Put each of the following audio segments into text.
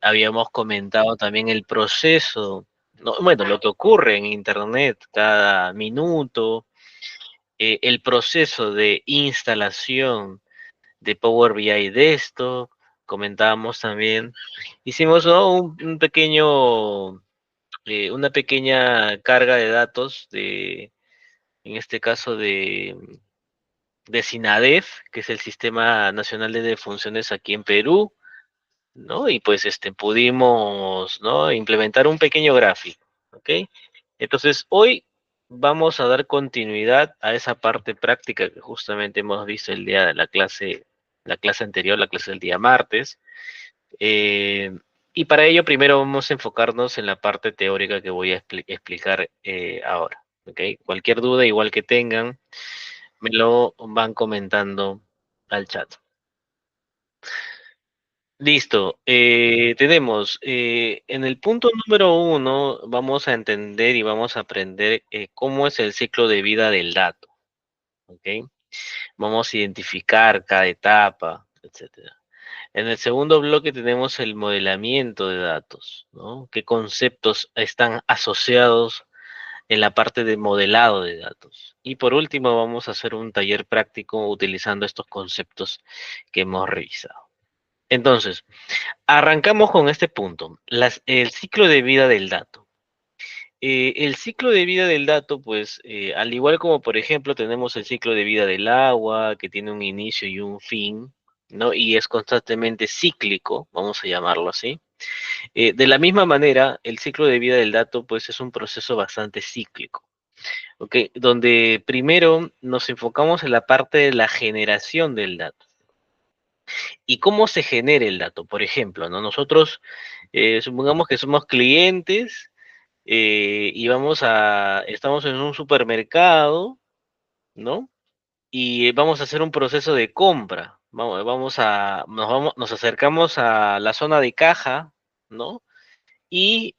Habíamos comentado también el proceso, ¿no? Bueno, lo que ocurre en Internet cada minuto, el proceso de instalación de Power BI Desktop, comentábamos también, hicimos, ¿no? un pequeño, una pequeña carga de datos en este caso de SINADEF, que es el Sistema Nacional de Defunciones aquí en Perú, ¿no? Y pues pudimos, ¿no? Implementar un pequeño gráfico, ¿ok? Entonces, hoy vamos a dar continuidad a esa parte práctica que justamente hemos visto el día de la clase anterior, la clase del día martes. Eh, y para ello, primero vamos a enfocarnos en la parte teórica que voy a explicar ahora, ¿ok? Cualquier duda, igual que tengan, me lo van comentando al chat. Listo. Tenemos en el punto número uno, vamos a entender y vamos a aprender cómo es el ciclo de vida del dato. ¿Ok? Vamos a identificar cada etapa, etcétera. En el segundo bloque tenemos el modelamiento de datos, ¿no? ¿Qué conceptos están asociados en la parte de modelado de datos? Y por último, vamos a hacer un taller práctico utilizando estos conceptos que hemos revisado. Entonces, arrancamos con este punto, el ciclo de vida del dato. El ciclo de vida del dato, pues, al igual como por ejemplo tenemos el ciclo de vida del agua, que tiene un inicio y un fin, ¿no? Y es constantemente cíclico, vamos a llamarlo así. De la misma manera, el ciclo de vida del dato, pues, es un proceso bastante cíclico, ¿ok? Donde primero nos enfocamos en la parte de la generación del dato. ¿Y cómo se genera el dato? Por ejemplo, ¿no? Nosotros supongamos que somos clientes y estamos en un supermercado, ¿no? Y vamos a hacer un proceso de compra. Nos acercamos a la zona de caja, ¿no? Y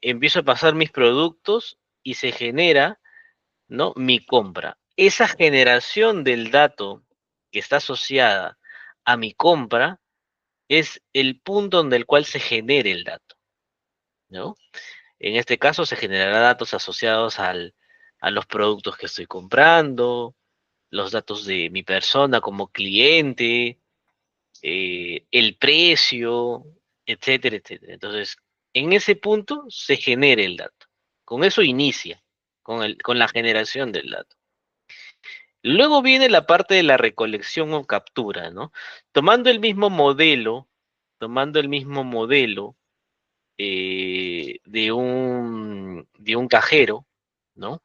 empiezo a pasar mis productos y se genera, ¿no? Mi compra. Esa generación del dato que está asociada a mi compra es el punto donde el cual se genere el dato, ¿no? En este caso se generará datos asociados a los productos que estoy comprando, los datos de mi persona como cliente, el precio, etcétera, etcétera. Entonces, en ese punto se genera el dato. Con eso inicia, con la generación del dato. Luego viene la parte de la recolección o captura, ¿no? Tomando el mismo modelo, tomando el mismo modelo de un cajero, ¿no?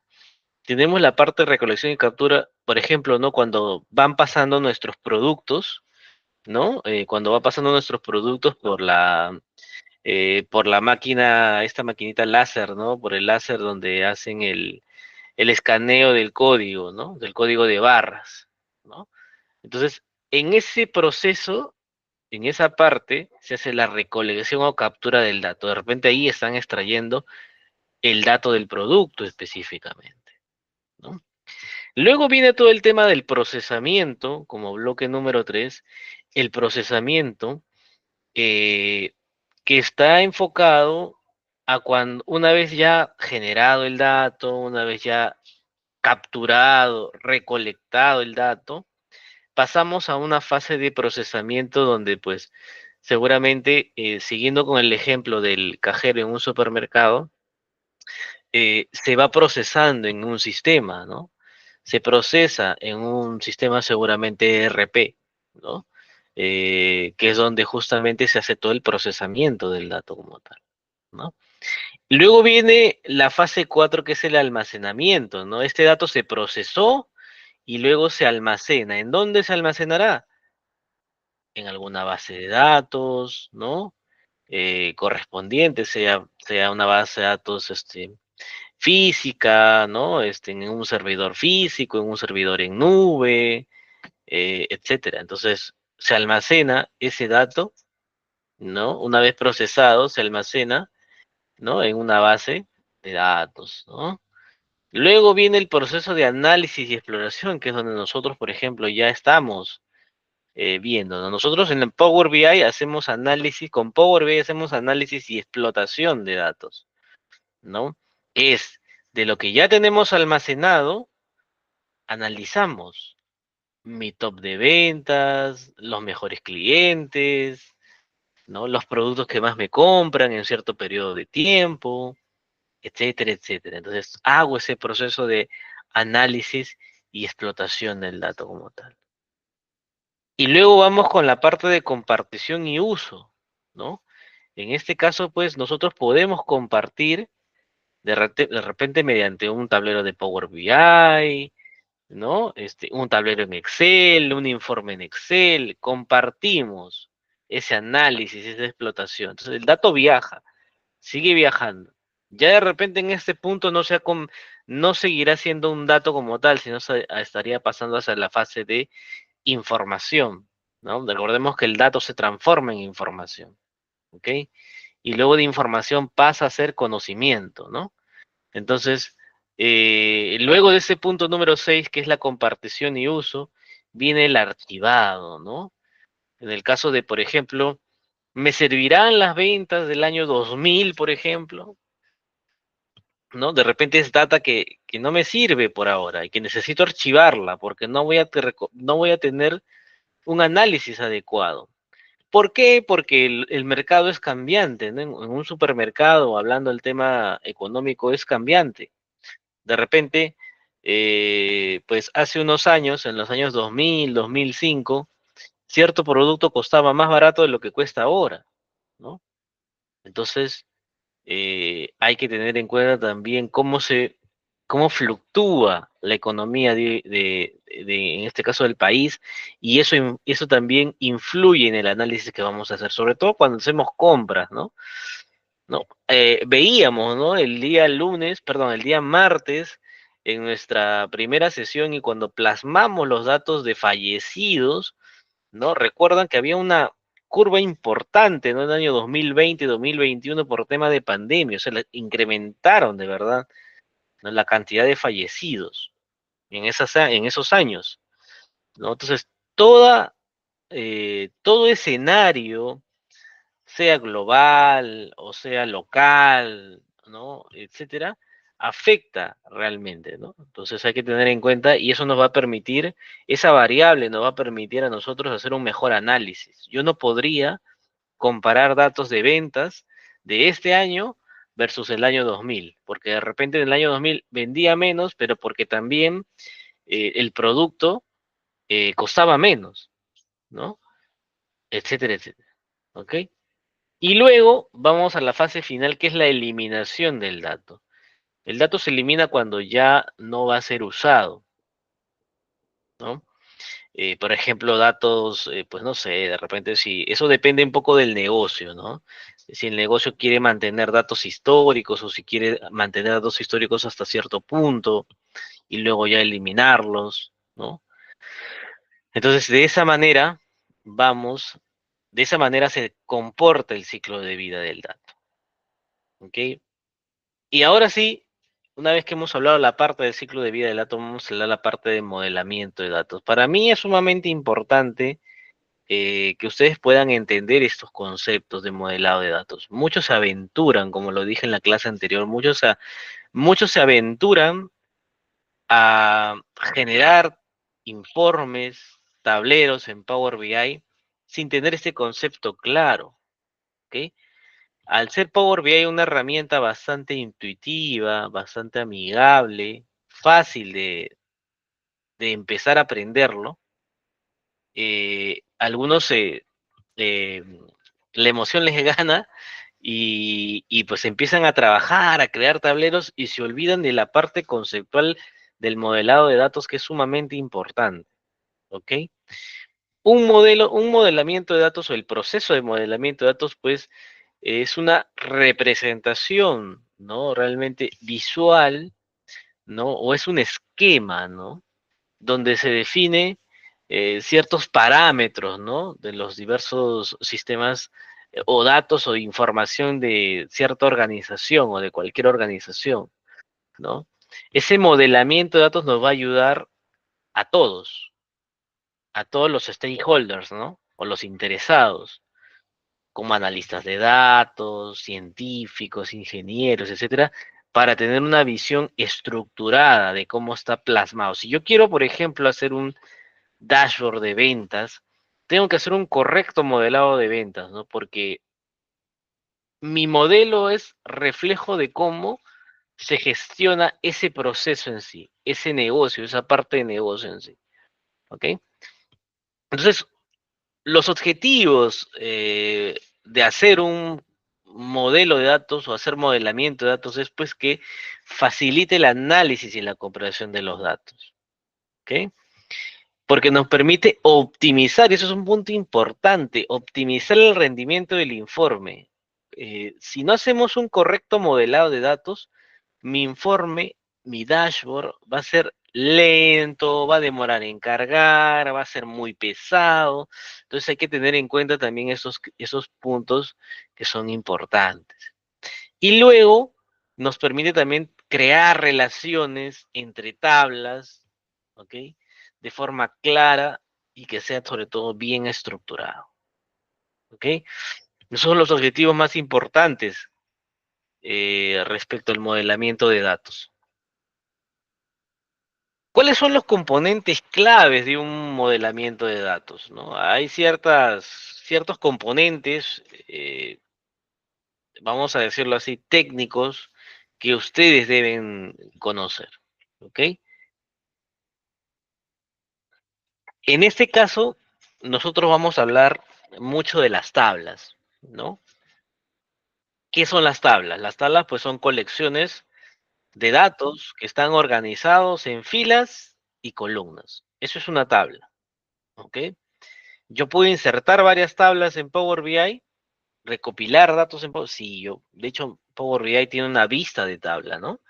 Tenemos la parte de recolección y captura, por ejemplo, ¿no? Cuando van pasando nuestros productos, ¿no? Cuando va pasando nuestros productos por la máquina, esta maquinita láser, ¿no? Por el láser donde hacen el escaneo del código, ¿no? Del código de barras, ¿no? Entonces, en ese proceso, en esa parte, se hace la recolección o captura del dato. De repente ahí están extrayendo el dato del producto específicamente, ¿no? Luego viene todo el tema del procesamiento, como bloque número 3, el procesamiento eh, que está enfocado a cuando una vez ya generado el dato, una vez ya capturado, recolectado el dato, pasamos a una fase de procesamiento donde pues seguramente, siguiendo con el ejemplo del cajero en un supermercado, se va procesando en un sistema, ¿no? Se procesa en un sistema seguramente ERP, ¿no? Que es donde justamente se hace todo el procesamiento del dato como tal, ¿no? Luego viene la fase 4 que es el almacenamiento, ¿no? Este dato se procesó y luego se almacena. ¿En dónde se almacenará? En alguna base de datos, ¿no? Correspondiente, sea una base de datos física, ¿no? En un servidor físico, en un servidor en nube, etcétera. Entonces, se almacena ese dato, ¿no? Una vez procesado, se almacena, ¿no? En una base de datos, ¿no? Luego viene el proceso de análisis y exploración, que es donde nosotros, por ejemplo, ya estamos viendo, ¿no? Nosotros en el Power BI hacemos análisis, con Power BI hacemos análisis y explotación de datos, ¿no? Es de lo que ya tenemos almacenado, analizamos mi top de ventas, los mejores clientes, ¿no? Los productos que más me compran en cierto periodo de tiempo, etcétera, etcétera. Entonces, hago ese proceso de análisis y explotación del dato como tal. Y luego vamos con la parte de compartición y uso, ¿no? En este caso, pues, nosotros podemos compartir de repente mediante un tablero de Power BI, ¿no? Un tablero en Excel, un informe en Excel, compartimos ese análisis, esa explotación. Entonces, el dato viaja, sigue viajando. Ya de repente en este punto no seguirá siendo un dato como tal, sino estaría pasando hacia la fase de información, ¿no? Recordemos que el dato se transforma en información, ¿ok? Y luego de información pasa a ser conocimiento, ¿no? Entonces, luego de ese punto número 6, que es la compartición y uso, viene el archivado, ¿no? En el caso de, por ejemplo, ¿me servirán las ventas del año 2000, por ejemplo? ¿No? De repente es data que no me sirve por ahora y que necesito archivarla porque no voy a tener un análisis adecuado. ¿Por qué? Porque el mercado es cambiante, ¿no? En un supermercado, hablando del tema económico, es cambiante. De repente, pues hace unos años, en los años 2000, 2005, cierto producto costaba más barato de lo que cuesta ahora, ¿no? Entonces, hay que tener en cuenta también cómo fluctúa la economía en este caso del país, y eso también influye en el análisis que vamos a hacer, sobre todo cuando hacemos compras, ¿no? ¿No? Veíamos, ¿no? El día martes, en nuestra primera sesión y cuando plasmamos los datos de fallecidos, ¿no? Recuerdan que había una curva importante, ¿no? En el año 2020, 2021 por tema de pandemia, o sea, incrementaron de verdad, ¿no? La cantidad de fallecidos en esos años, ¿no? Entonces, todo escenario, sea global o sea local, ¿no? Etcétera, afecta realmente, ¿no? Entonces hay que tener en cuenta y eso nos va a permitir, esa variable nos va a permitir a nosotros hacer un mejor análisis. Yo no podría comparar datos de ventas de este año versus el año 2000, porque de repente en el año 2000 vendía menos, pero porque también el producto costaba menos, ¿no? Etcétera, etcétera. ¿Ok? Y luego vamos a la fase final, que es la eliminación del dato. El dato se elimina cuando ya no va a ser usado, ¿no? Por ejemplo, datos, pues no sé, de repente si, eso depende un poco del negocio, ¿no? Si el negocio quiere mantener datos históricos o si quiere mantener datos históricos hasta cierto punto y luego ya eliminarlos, ¿no? Entonces, vamos, de esa manera se comporta el ciclo de vida del dato, ¿ok? Y ahora sí, una vez que hemos hablado de la parte del ciclo de vida del dato, vamos a hablar de la parte de modelamiento de datos. Para mí es sumamente importante que ustedes puedan entender estos conceptos de modelado de datos. Muchos se aventuran, como lo dije en la clase anterior, muchos se aventuran a generar informes, tableros en Power BI sin tener este concepto claro, ¿ok? Al ser Power BI una herramienta bastante intuitiva, bastante amigable, fácil de empezar a aprenderlo, algunos eh, la emoción les gana y pues empiezan a trabajar, a crear tableros y se olvidan de la parte conceptual del modelado de datos que es sumamente importante, ¿ok? Un modelamiento de datos o el proceso de modelamiento de datos, pues, es una representación, ¿no? Realmente visual, ¿no? O es un esquema, ¿no? Donde se define ciertos parámetros, ¿no? De los diversos sistemas o datos o información de cierta organización o de cualquier organización, ¿no? Ese modelamiento de datos nos va a ayudar a todos, a todos los stakeholders, ¿no? O los interesados, como analistas de datos, científicos, ingenieros, etcétera, para tener una visión estructurada de cómo está plasmado. Si yo quiero, por ejemplo, hacer un dashboard de ventas, tengo que hacer un correcto modelado de ventas, ¿no? Porque mi modelo es reflejo de cómo se gestiona ese proceso en sí, ese negocio, esa parte de negocio en sí, ¿ok? Entonces, los objetivos de hacer un modelo de datos o hacer modelamiento de datos es pues que facilite el análisis y la comprensión de los datos, ¿ok? Porque nos permite optimizar, y eso es un punto importante, optimizar el rendimiento del informe. Si no hacemos un correcto modelado de datos, mi informe, mi dashboard va a ser lento, va a demorar en cargar, va a ser muy pesado. Entonces hay que tener en cuenta también esos puntos que son importantes. Y luego nos permite también crear relaciones entre tablas, ¿ok? De forma clara y que sea sobre todo bien estructurado, ¿ok? Esos son los objetivos más importantes respecto al modelamiento de datos. ¿Cuáles son los componentes claves de un modelamiento de datos? ¿No? Hay ciertos componentes, vamos a decirlo así, técnicos, que ustedes deben conocer. ¿Ok? En este caso, nosotros vamos a hablar mucho de las tablas, ¿no? ¿Qué son las tablas? Las tablas, pues, son colecciones de datos que están organizados en filas y columnas. Eso es una tabla, ¿ok? Yo puedo insertar varias tablas en Power BI, recopilar datos en Power BI. Sí, de hecho, Power BI tiene una vista de tabla, ¿no?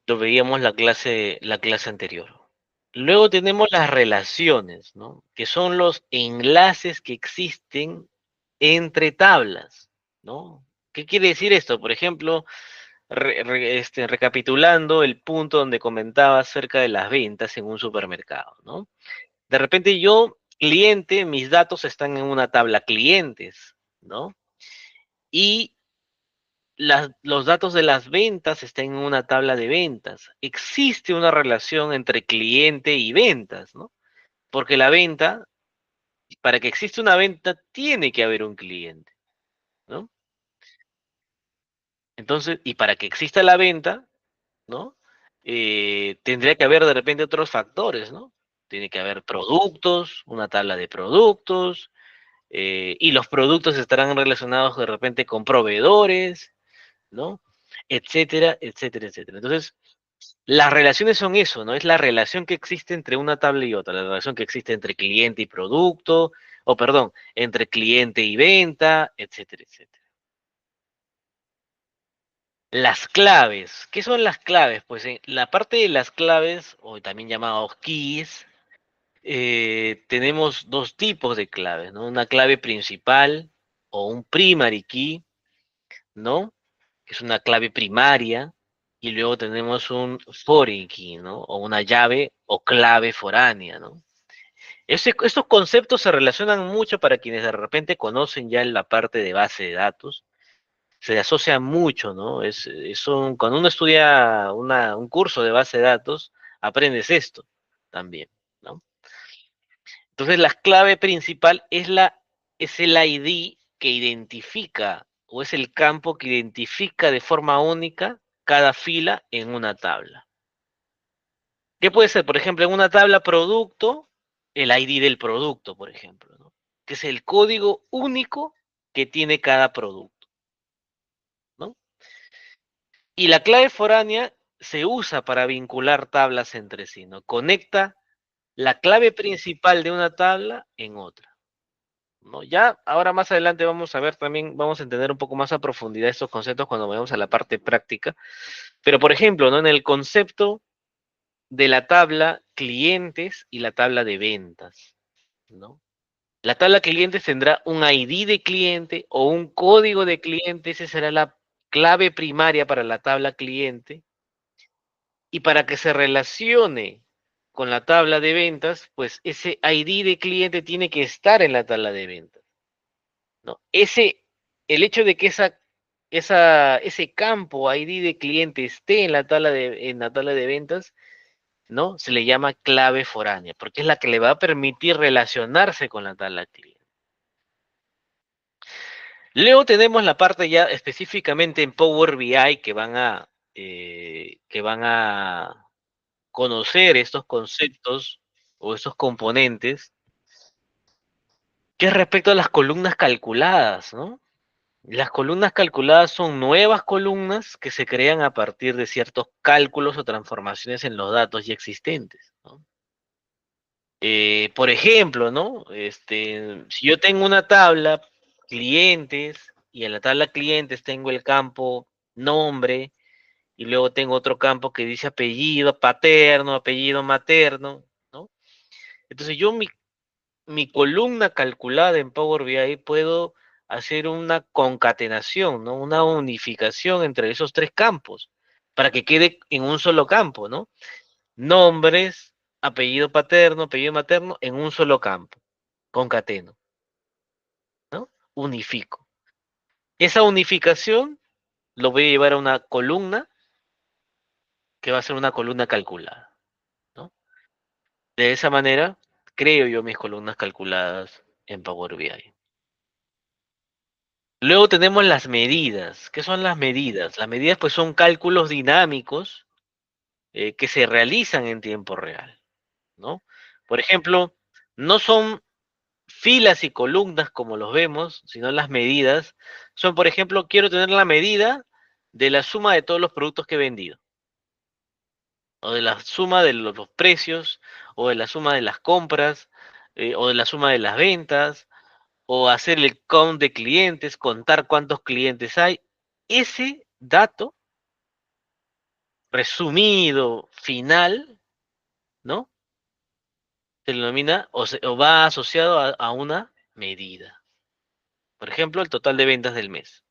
Lo veíamos la clase anterior. Luego tenemos las relaciones, ¿no? Que son los enlaces que existen entre tablas, ¿no? ¿Qué quiere decir esto? Por ejemplo, recapitulando el punto donde comentaba acerca de las ventas en un supermercado, ¿no? De repente yo, cliente, mis datos están en una tabla clientes, ¿no? Y los datos de las ventas están en una tabla de ventas. Existe una relación entre cliente y ventas, ¿no? Porque la venta, para que exista una venta, tiene que haber un cliente, ¿no? Entonces, y para que exista la venta, ¿no? Tendría que haber de repente otros factores, ¿no? Tiene que haber productos, una tabla de productos, y los productos estarán relacionados de repente con proveedores, ¿no? Etcétera, etcétera, etcétera. Entonces, las relaciones son eso, ¿no? Es la relación que existe entre una tabla y otra, la relación que existe entre cliente y producto, o perdón, entre cliente y venta, etcétera, etcétera. Las claves, ¿qué son las claves? Pues en la parte de las claves, o también llamados keys, tenemos dos tipos de claves, ¿no? Una clave principal o un primary key, ¿no? Que es una clave primaria, y luego tenemos un foreign key, ¿no? O una llave o clave foránea, ¿no? Estos conceptos se relacionan mucho para quienes de repente conocen ya la parte de base de datos, se asocian mucho, ¿no? Cuando uno estudia un curso de base de datos, aprendes esto también, ¿no? Entonces, la clave principal es el ID que identifica, o es el campo que identifica de forma única cada fila en una tabla. ¿Qué puede ser? Por ejemplo, en una tabla producto, el ID del producto, por ejemplo, ¿no? Que es el código único que tiene cada producto, ¿no? Y la clave foránea se usa para vincular tablas entre sí, ¿no? Conecta la clave principal de una tabla en otra, ¿no? Ya ahora más adelante vamos a ver también, vamos a entender un poco más a profundidad estos conceptos cuando vayamos a la parte práctica. Pero por ejemplo, ¿no? En el concepto de la tabla clientes y la tabla de ventas, ¿no? La tabla clientes tendrá un ID de cliente o un código de cliente, esa será la clave primaria para la tabla cliente, y para que se relacione con la tabla de ventas, pues ese ID de cliente tiene que estar en la tabla de ventas, ¿no? El hecho de que ese campo ID de cliente esté en la tabla de ventas, ¿no? Se le llama clave foránea, porque es la que le va a permitir relacionarse con la tabla cliente. Luego tenemos la parte ya específicamente en Power BI que van a conocer estos conceptos o estos componentes, que es respecto a las columnas calculadas, ¿no? Las columnas calculadas son nuevas columnas que se crean a partir de ciertos cálculos o transformaciones en los datos ya existentes, ¿no? Por ejemplo, ¿no? Si yo tengo una tabla clientes y en la tabla clientes tengo el campo nombre y luego tengo otro campo que dice apellido paterno, apellido materno, ¿no? Entonces mi columna calculada en Power BI puedo hacer una concatenación, ¿no? Una unificación entre esos tres campos para que quede en un solo campo, ¿no? Nombres, apellido paterno, apellido materno en un solo campo, concateno, ¿no? Unifico. Esa unificación lo voy a llevar a una columna que va a ser una columna calculada, ¿no? De esa manera creo yo mis columnas calculadas en Power BI. Luego tenemos las medidas. ¿Qué son las medidas? Las medidas pues son cálculos dinámicos que se realizan en tiempo real, ¿no? Por ejemplo, no son filas y columnas como los vemos, sino las medidas. Son, por ejemplo, quiero tener la medida de la suma de todos los productos que he vendido, o de la suma de los precios, o de la suma de las compras, o de la suma de las ventas, o hacer el count de clientes, contar cuántos clientes hay. Ese dato resumido, final, ¿no? Se denomina o va asociado a una medida. Por ejemplo, el total de ventas del mes,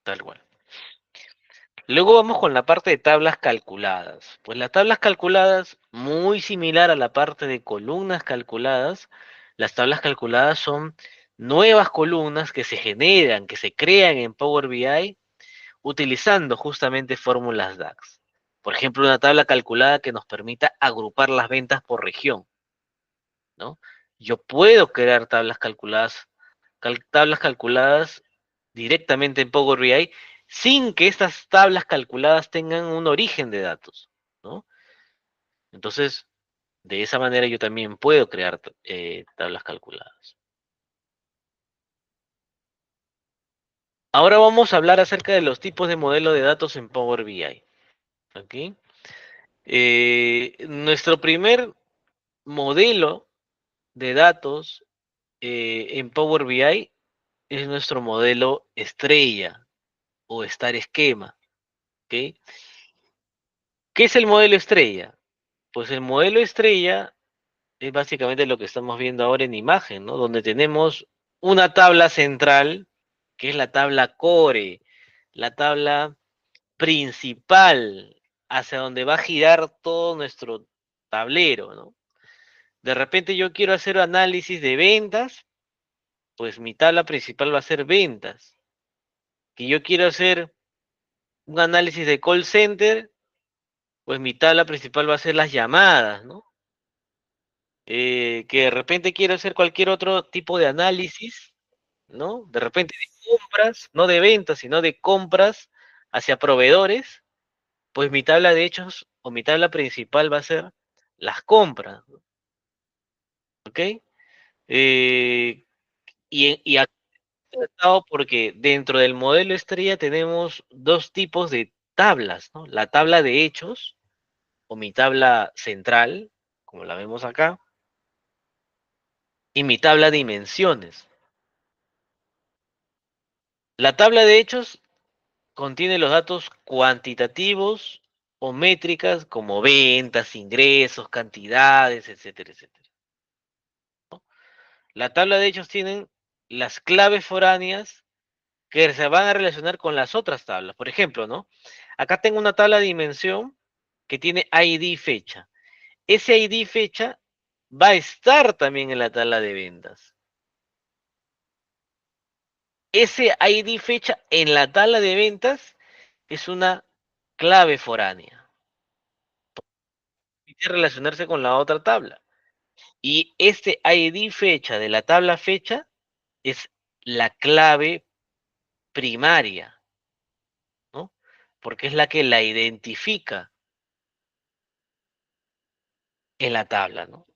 tal cual. Luego vamos con la parte de tablas calculadas. Pues las tablas calculadas, muy similar a la parte de columnas calculadas, las tablas calculadas son nuevas columnas que se generan, que se crean en Power BI utilizando justamente fórmulas DAX. Por ejemplo, una tabla calculada que nos permita agrupar las ventas por región, ¿no? Yo puedo crear tablas calculadas directamente en Power BI sin que estas tablas calculadas tengan un origen de datos, ¿no? Entonces, de esa manera yo también puedo crear tablas calculadas. Ahora vamos a hablar acerca de los tipos de modelo de datos en Power BI. ¿Ok? Nuestro primer modelo de datos en Power BI es nuestro modelo estrella o Star Esquema. ¿Ok? ¿Qué es el modelo estrella? Pues el modelo estrella es básicamente lo que estamos viendo ahora en imagen, ¿no? Donde tenemos una tabla central, que es la tabla core, la tabla principal, hacia donde va a girar todo nuestro tablero, ¿no? De repente yo quiero hacer análisis de ventas, pues mi tabla principal va a ser ventas. Que yo quiero hacer un análisis de call center, pues mi tabla principal va a ser las llamadas, ¿no? Que de repente quiero hacer cualquier otro tipo de análisis, ¿no? De repente de compras, no de ventas, sino de compras hacia proveedores, pues mi tabla de hechos o mi tabla principal va a ser las compras, ¿ok? Eh, y aquí he estado porque dentro del modelo estrella tenemos dos tipos de tablas, ¿no? La tabla de hechos o mi tabla central, como la vemos acá, y mi tabla de dimensiones. La tabla de hechos contiene los datos cuantitativos o métricas como ventas, ingresos, cantidades, etcétera, etcétera. La tabla de hechos tienen las claves foráneas que se van a relacionar con las otras tablas. Por ejemplo, ¿no? Acá tengo una tabla de dimensión que tiene ID fecha. Ese ID fecha va a estar también en la tabla de ventas. Ese ID fecha en la tabla de ventas es una clave foránea. Tiene que relacionarse con la otra tabla. Y este ID fecha de la tabla fecha es la clave primaria, ¿no? Porque es la que la identifica en la tabla, ¿no?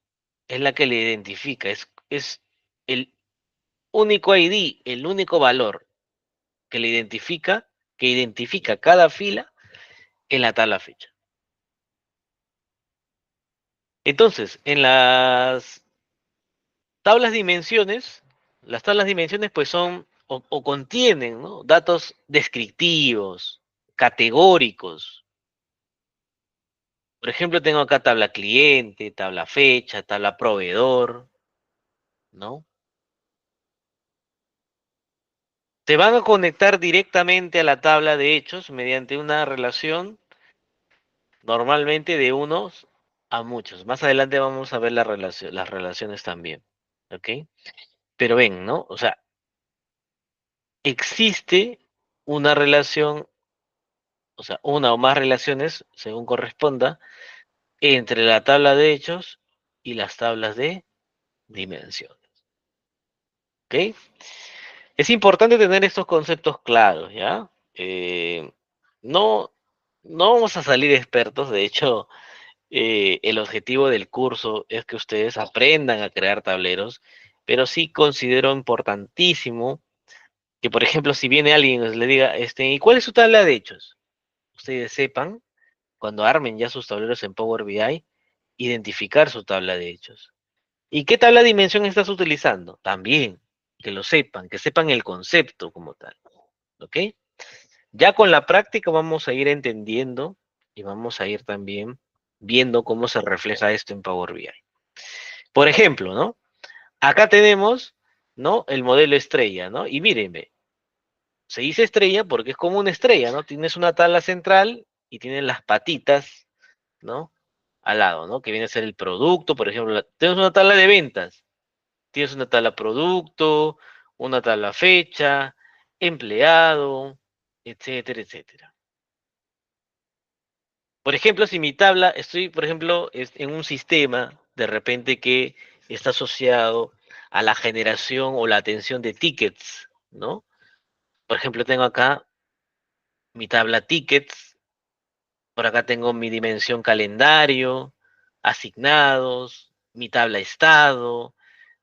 Es la que le identifica, es el único ID, el único valor que le identifica, que identifica cada fila en la tabla fecha. Entonces, en las tablas dimensiones pues son o contienen, ¿no?, datos descriptivos, categóricos. Por ejemplo, tengo acá tabla cliente, tabla fecha, tabla proveedor, ¿no? Te van a conectar directamente a la tabla de hechos mediante una relación normalmente de unos a muchos. Más adelante vamos a ver las relaciones también, ¿ok? Pero ven, ¿no? O sea, existe una relación, o sea, una o más relaciones, según corresponda, entre la tabla de hechos y las tablas de dimensiones, ¿ok? Es importante tener estos conceptos claros, ¿ya? No, no vamos a salir expertos, de hecho, el objetivo del curso es que ustedes aprendan a crear tableros, pero sí considero importantísimo que, por ejemplo, si viene alguien y le diga, ¿y cuál es su tabla de hechos? Ustedes sepan, cuando armen ya sus tableros en Power BI, identificar su tabla de hechos. ¿Y qué tabla de dimensión estás utilizando? También, que sepan el concepto como tal, ¿ok? Ya con la práctica vamos a ir entendiendo y vamos a ir también viendo cómo se refleja esto en Power BI. Por ejemplo, ¿no? Acá tenemos, ¿no?, el modelo estrella, ¿no? Y mírenme, se dice estrella porque es como una estrella, ¿no? Tienes una tabla central y tienes las patitas, ¿no?, al lado, ¿no? Que viene a ser el producto, por ejemplo, tenemos una tabla de ventas, tienes una tabla producto, una tabla fecha, empleado, etcétera, etcétera. Por ejemplo, si mi tabla, estoy, por ejemplo, en un sistema de repente que está asociado a la generación o la atención de tickets, ¿no? Por ejemplo, tengo acá mi tabla tickets, por acá tengo mi dimensión calendario, asignados, mi tabla estado,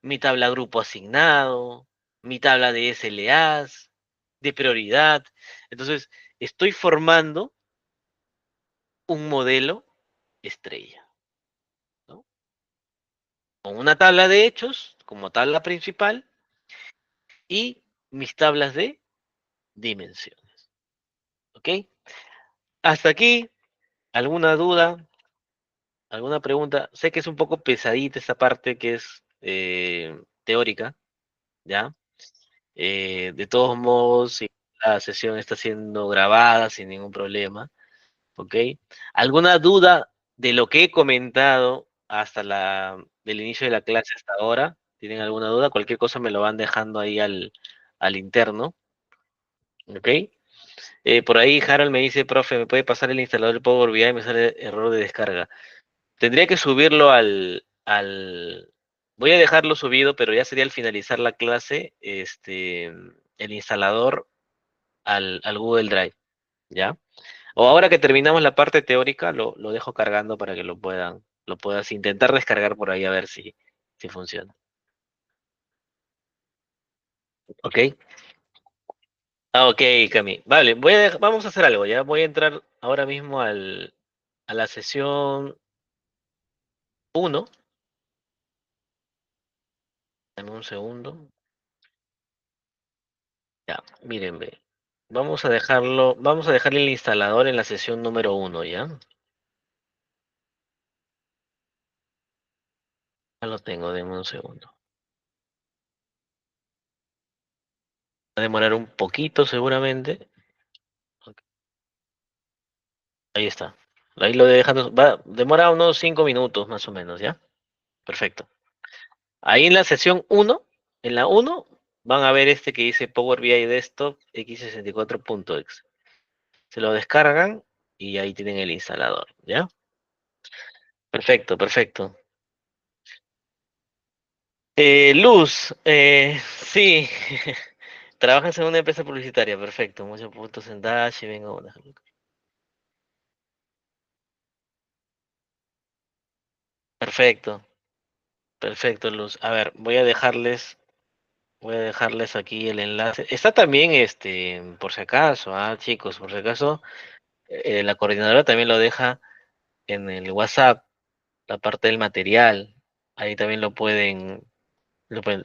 mi tabla grupo asignado, mi tabla de SLAs, de prioridad. Entonces, estoy formando un modelo estrella, ¿no? Con una tabla de hechos como tabla principal y mis tablas de dimensiones. ¿Ok? Hasta aquí, ¿alguna duda? ¿Alguna pregunta? Sé que es un poco pesadita esta parte que es teórica, ¿ya? De todos modos, si la sesión está siendo grabada sin ningún problema, ¿ok? ¿Alguna duda de lo que he comentado del inicio de la clase hasta ahora? ¿Tienen alguna duda? Cualquier cosa me lo van dejando ahí al interno, ¿ok? Por ahí Harold me dice, profe, ¿me puede pasar el instalador de Power BI? Me sale error de descarga. Tendría que subirlo voy a dejarlo subido, pero ya sería al finalizar la clase, el instalador al Google Drive, ¿ya? O ahora que terminamos la parte teórica, lo dejo cargando para que lo puedas intentar descargar por ahí a ver si funciona. ¿Ok? Ah, ok, Cami. Vale, vamos a hacer algo, ¿ya? Voy a entrar ahora mismo a la sesión uno. Dame un segundo. Ya, mírenme. Vamos a dejar el instalador en la sesión número uno, ¿ya? Ya lo tengo, denme un segundo. Va a demorar un poquito seguramente. Ok, ahí está. Ahí lo dejando, demora unos 5 minutos más o menos, ¿ya? Perfecto. Ahí en la sesión uno, en la uno van a ver este que dice Power BI Desktop x64.exe. Se lo descargan y ahí tienen el instalador, ¿ya? Perfecto, perfecto. Luz, sí, trabajas en una empresa publicitaria, perfecto. Muchos puntos en Dash y vengo una. Perfecto, perfecto, Luz. A ver, voy a dejarles aquí el enlace. Está también, por si acaso, chicos, por si acaso, la coordinadora también lo deja en el WhatsApp, la parte del material. Ahí también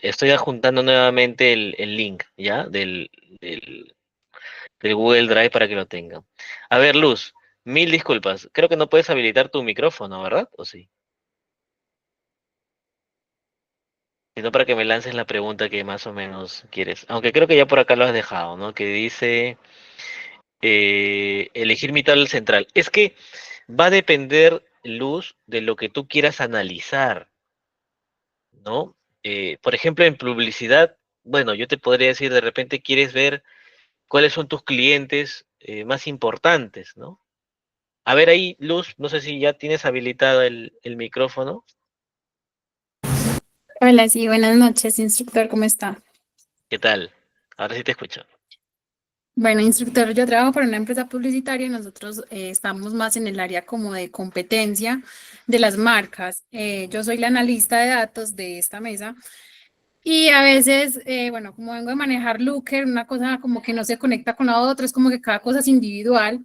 estoy adjuntando nuevamente el link, ¿ya? Del, del Google Drive para que lo tengan. A ver, Luz, mil disculpas. Creo que no puedes habilitar tu micrófono, ¿verdad? ¿O sí? Sino para que me lances la pregunta que más o menos quieres. Aunque creo que ya por acá lo has dejado, ¿no? Que dice elegir mi tabla central. Es que va a depender, Luz, de lo que tú quieras analizar, ¿no? Por ejemplo, en publicidad, bueno, yo te podría decir, de repente quieres ver cuáles son tus clientes más importantes, ¿no? A ver ahí, Luz, no sé si ya tienes habilitado el micrófono. Hola, sí, buenas noches, instructor, ¿cómo está? ¿Qué tal? Ahora sí te escucho. Bueno, instructor, yo trabajo para una empresa publicitaria y nosotros estamos más en el área como de competencia de las marcas. Yo soy la analista de datos de esta mesa y a veces, bueno, como vengo de manejar Looker, una cosa como que no se conecta con la otra, es como que cada cosa es individual,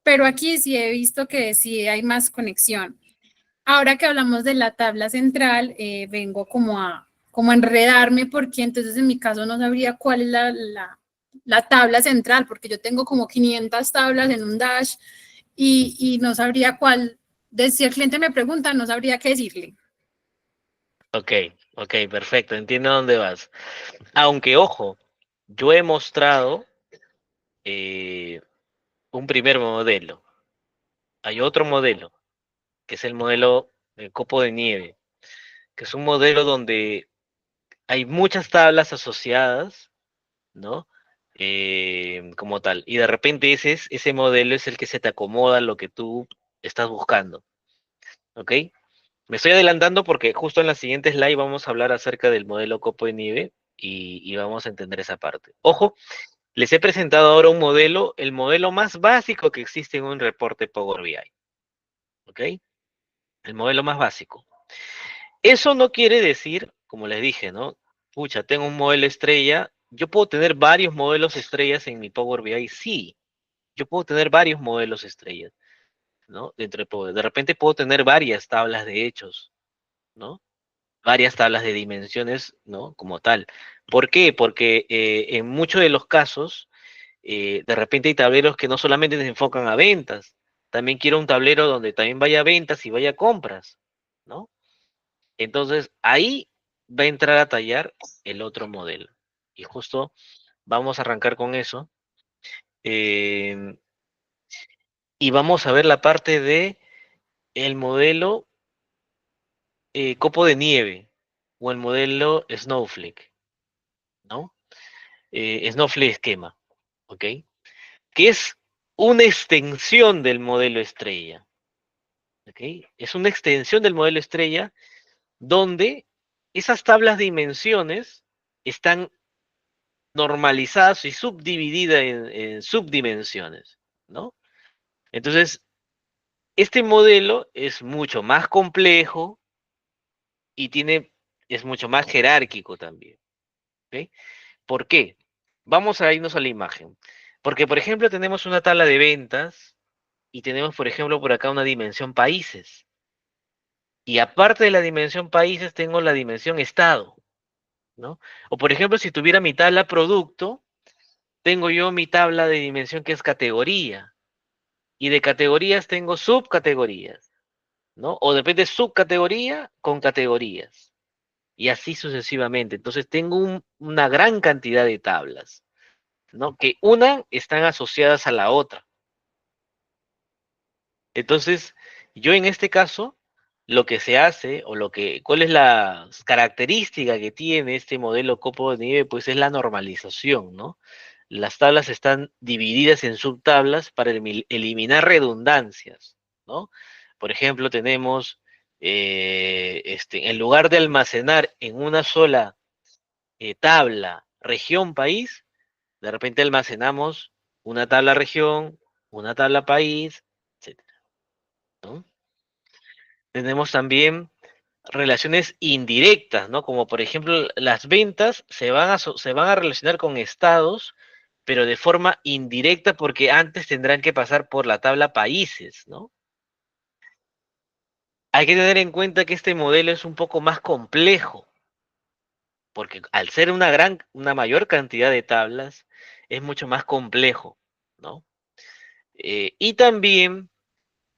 pero aquí sí he visto que sí hay más conexión. Ahora que hablamos de la tabla central, vengo como a enredarme porque entonces en mi caso no sabría cuál es la tabla central, porque yo tengo como 500 tablas en un dash y no sabría cuál, si el cliente me pregunta, no sabría qué decirle. Ok, ok, perfecto, entiendo a dónde vas. Aunque, ojo, yo he mostrado eh, un primer modelo. Hay otro modelo, que es el modelo copo de nieve, que es un modelo donde hay muchas tablas asociadas, ¿no? Como tal. Y de repente ese modelo es el que se te acomoda a lo que tú estás buscando, ¿ok? Me estoy adelantando porque justo en la siguiente slide vamos a hablar acerca del modelo copo de nieve y vamos a entender esa parte. Ojo, les he presentado ahora un modelo, el modelo más básico que existe en un reporte Power BI, ¿ok? El modelo más básico. Eso no quiere decir, como les dije, ¿no? Pucha, tengo un modelo estrella. Yo puedo tener varios modelos estrellas en mi Power BI, sí. Yo puedo tener varios modelos estrellas, ¿no? De repente puedo tener varias tablas de hechos, ¿no? Varias tablas de dimensiones, ¿no? Como tal. ¿Por qué? Porque en muchos de los casos, de repente hay tableros que no solamente se enfocan a ventas, también quiero un tablero donde también vaya ventas y vaya compras, ¿no? Entonces, ahí va a entrar a tallar el otro modelo. Y justo vamos a arrancar con eso. em, y vamos a ver la parte de el modelo copo de nieve o el modelo Snowflake, ¿no? Snowflake esquema, ¿ok? Que es una extensión del modelo estrella, ¿ok? Es una extensión del modelo estrella donde esas tablas de dimensiones están normalizadas y subdivididas en subdimensiones, ¿no? Entonces, este modelo es mucho más complejo y es mucho más jerárquico también, ¿ok? ¿Por qué? Vamos a irnos a la imagen. Porque, por ejemplo, tenemos una tabla de ventas y tenemos, por ejemplo, por acá una dimensión países. Y aparte de la dimensión países, tengo la dimensión estado, ¿no? O, por ejemplo, si tuviera mi tabla producto, tengo yo mi tabla de dimensión que es categoría. Y de categorías tengo subcategorías, ¿no? O depende subcategoría con categorías. Y así sucesivamente. Entonces tengo una gran cantidad de tablas, ¿no? Que una están asociadas a la otra. Entonces, yo en este caso, lo que se hace, o cuál es la característica que tiene este modelo copo de nieve, pues es la normalización, ¿no? Las tablas están divididas en subtablas para eliminar redundancias, ¿no? Por ejemplo, tenemos, en lugar de almacenar en una sola tabla región país, de repente almacenamos una tabla región, una tabla país, etcétera, ¿no? Tenemos también relaciones indirectas, ¿no? Como por ejemplo, las ventas se van a relacionar con estados, pero de forma indirecta porque antes tendrán que pasar por la tabla países, ¿no? Hay que tener en cuenta que este modelo es un poco más complejo, porque al ser una mayor cantidad de tablas, es mucho más complejo, ¿no? Y también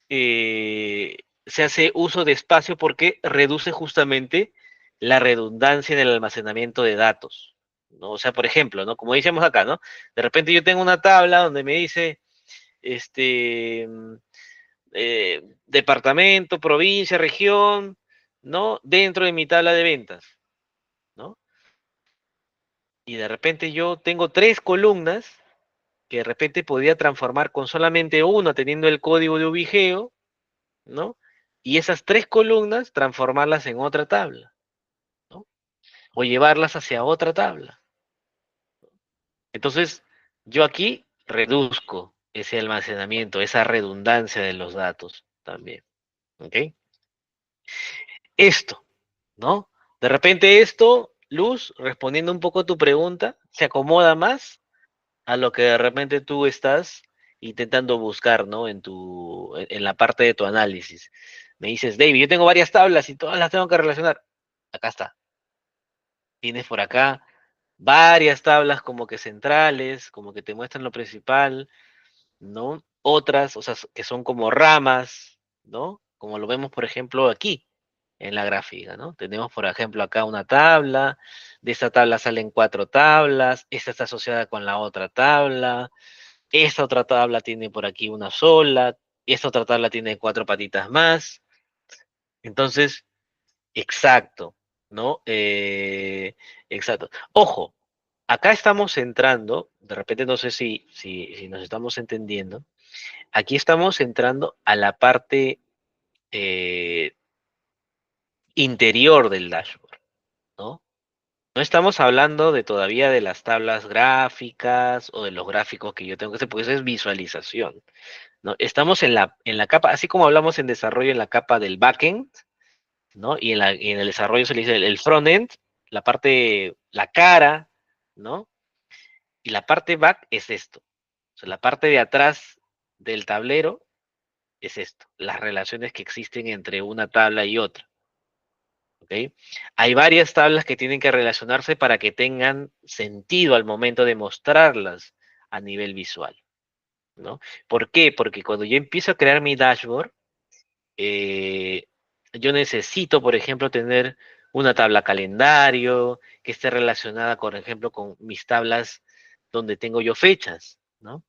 se hace uso de espacio porque reduce justamente la redundancia en el almacenamiento de datos, ¿no? O sea, por ejemplo, ¿no? Como decíamos acá, ¿no? De repente yo tengo una tabla donde me dice, este, departamento, provincia, región, ¿no? Dentro de mi tabla de ventas, ¿no? Y de repente yo tengo tres columnas que de repente podría transformar con solamente una teniendo el código de ubigeo, ¿no? Y esas tres columnas transformarlas en otra tabla, ¿no? O llevarlas hacia otra tabla. Entonces, yo aquí reduzco ese almacenamiento, esa redundancia de los datos también, ¿ok? Esto, ¿no? De repente esto, Luz, respondiendo un poco a tu pregunta, se acomoda más a lo que de repente tú estás intentando buscar, ¿no? En la parte de tu análisis. Me dices, David, yo tengo varias tablas y todas las tengo que relacionar. Acá está. Tienes por acá varias tablas como que centrales, como que te muestran lo principal, ¿no? Otras, o sea, que son como ramas, ¿no? Como lo vemos, por ejemplo, aquí en la gráfica, ¿no? Tenemos, por ejemplo, acá una tabla, de esta tabla salen cuatro tablas, esta está asociada con la otra tabla, esta otra tabla tiene por aquí una sola, esta otra tabla tiene cuatro patitas más. Entonces, exacto, ¿no? Exacto. Ojo, acá estamos entrando, de repente no sé si nos estamos entendiendo, aquí estamos entrando a la parte eh, interior del dashboard, ¿no? No estamos hablando de todavía de las tablas gráficas o de los gráficos que yo tengo que hacer, porque eso es visualización, ¿no? Estamos en la capa, así como hablamos en desarrollo en la capa del backend, ¿no? Y en el desarrollo se le dice el frontend, la parte, la cara, ¿no? Y la parte back es esto. O sea, la parte de atrás del tablero es esto, las relaciones que existen entre una tabla y otra, ¿ok? Hay varias tablas que tienen que relacionarse para que tengan sentido al momento de mostrarlas a nivel visual, ¿no? ¿Por qué? Porque cuando yo empiezo a crear mi dashboard, eh, yo necesito, por ejemplo, tener una tabla calendario que esté relacionada, por ejemplo, con mis tablas donde tengo yo fechas, ¿no?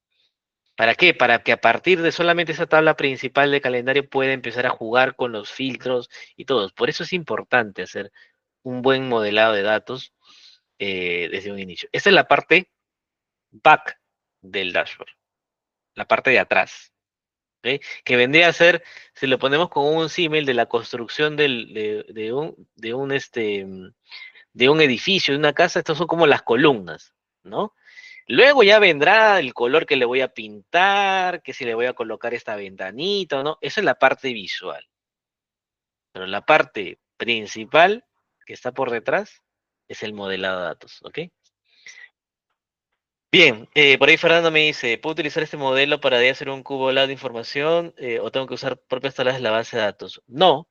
¿Para qué? Para que a partir de solamente esa tabla principal de calendario pueda empezar a jugar con los filtros y todo. Por eso es importante hacer un buen modelado de datos desde un inicio. Esta es la parte back del dashboard, la parte de atrás. ¿Ok? Que vendría a ser, si lo ponemos con un símil de la construcción de un edificio, de una casa, estas son como las columnas, ¿no? Luego ya vendrá el color que le voy a pintar, que si le voy a colocar esta ventanita o no, esa es la parte visual. Pero la parte principal que está por detrás es el modelado de datos, ¿ok? Bien, por ahí Fernando me dice, ¿puedo utilizar este modelo para de hacer un cubo de información o tengo que usar propias tablas de la base de datos? No,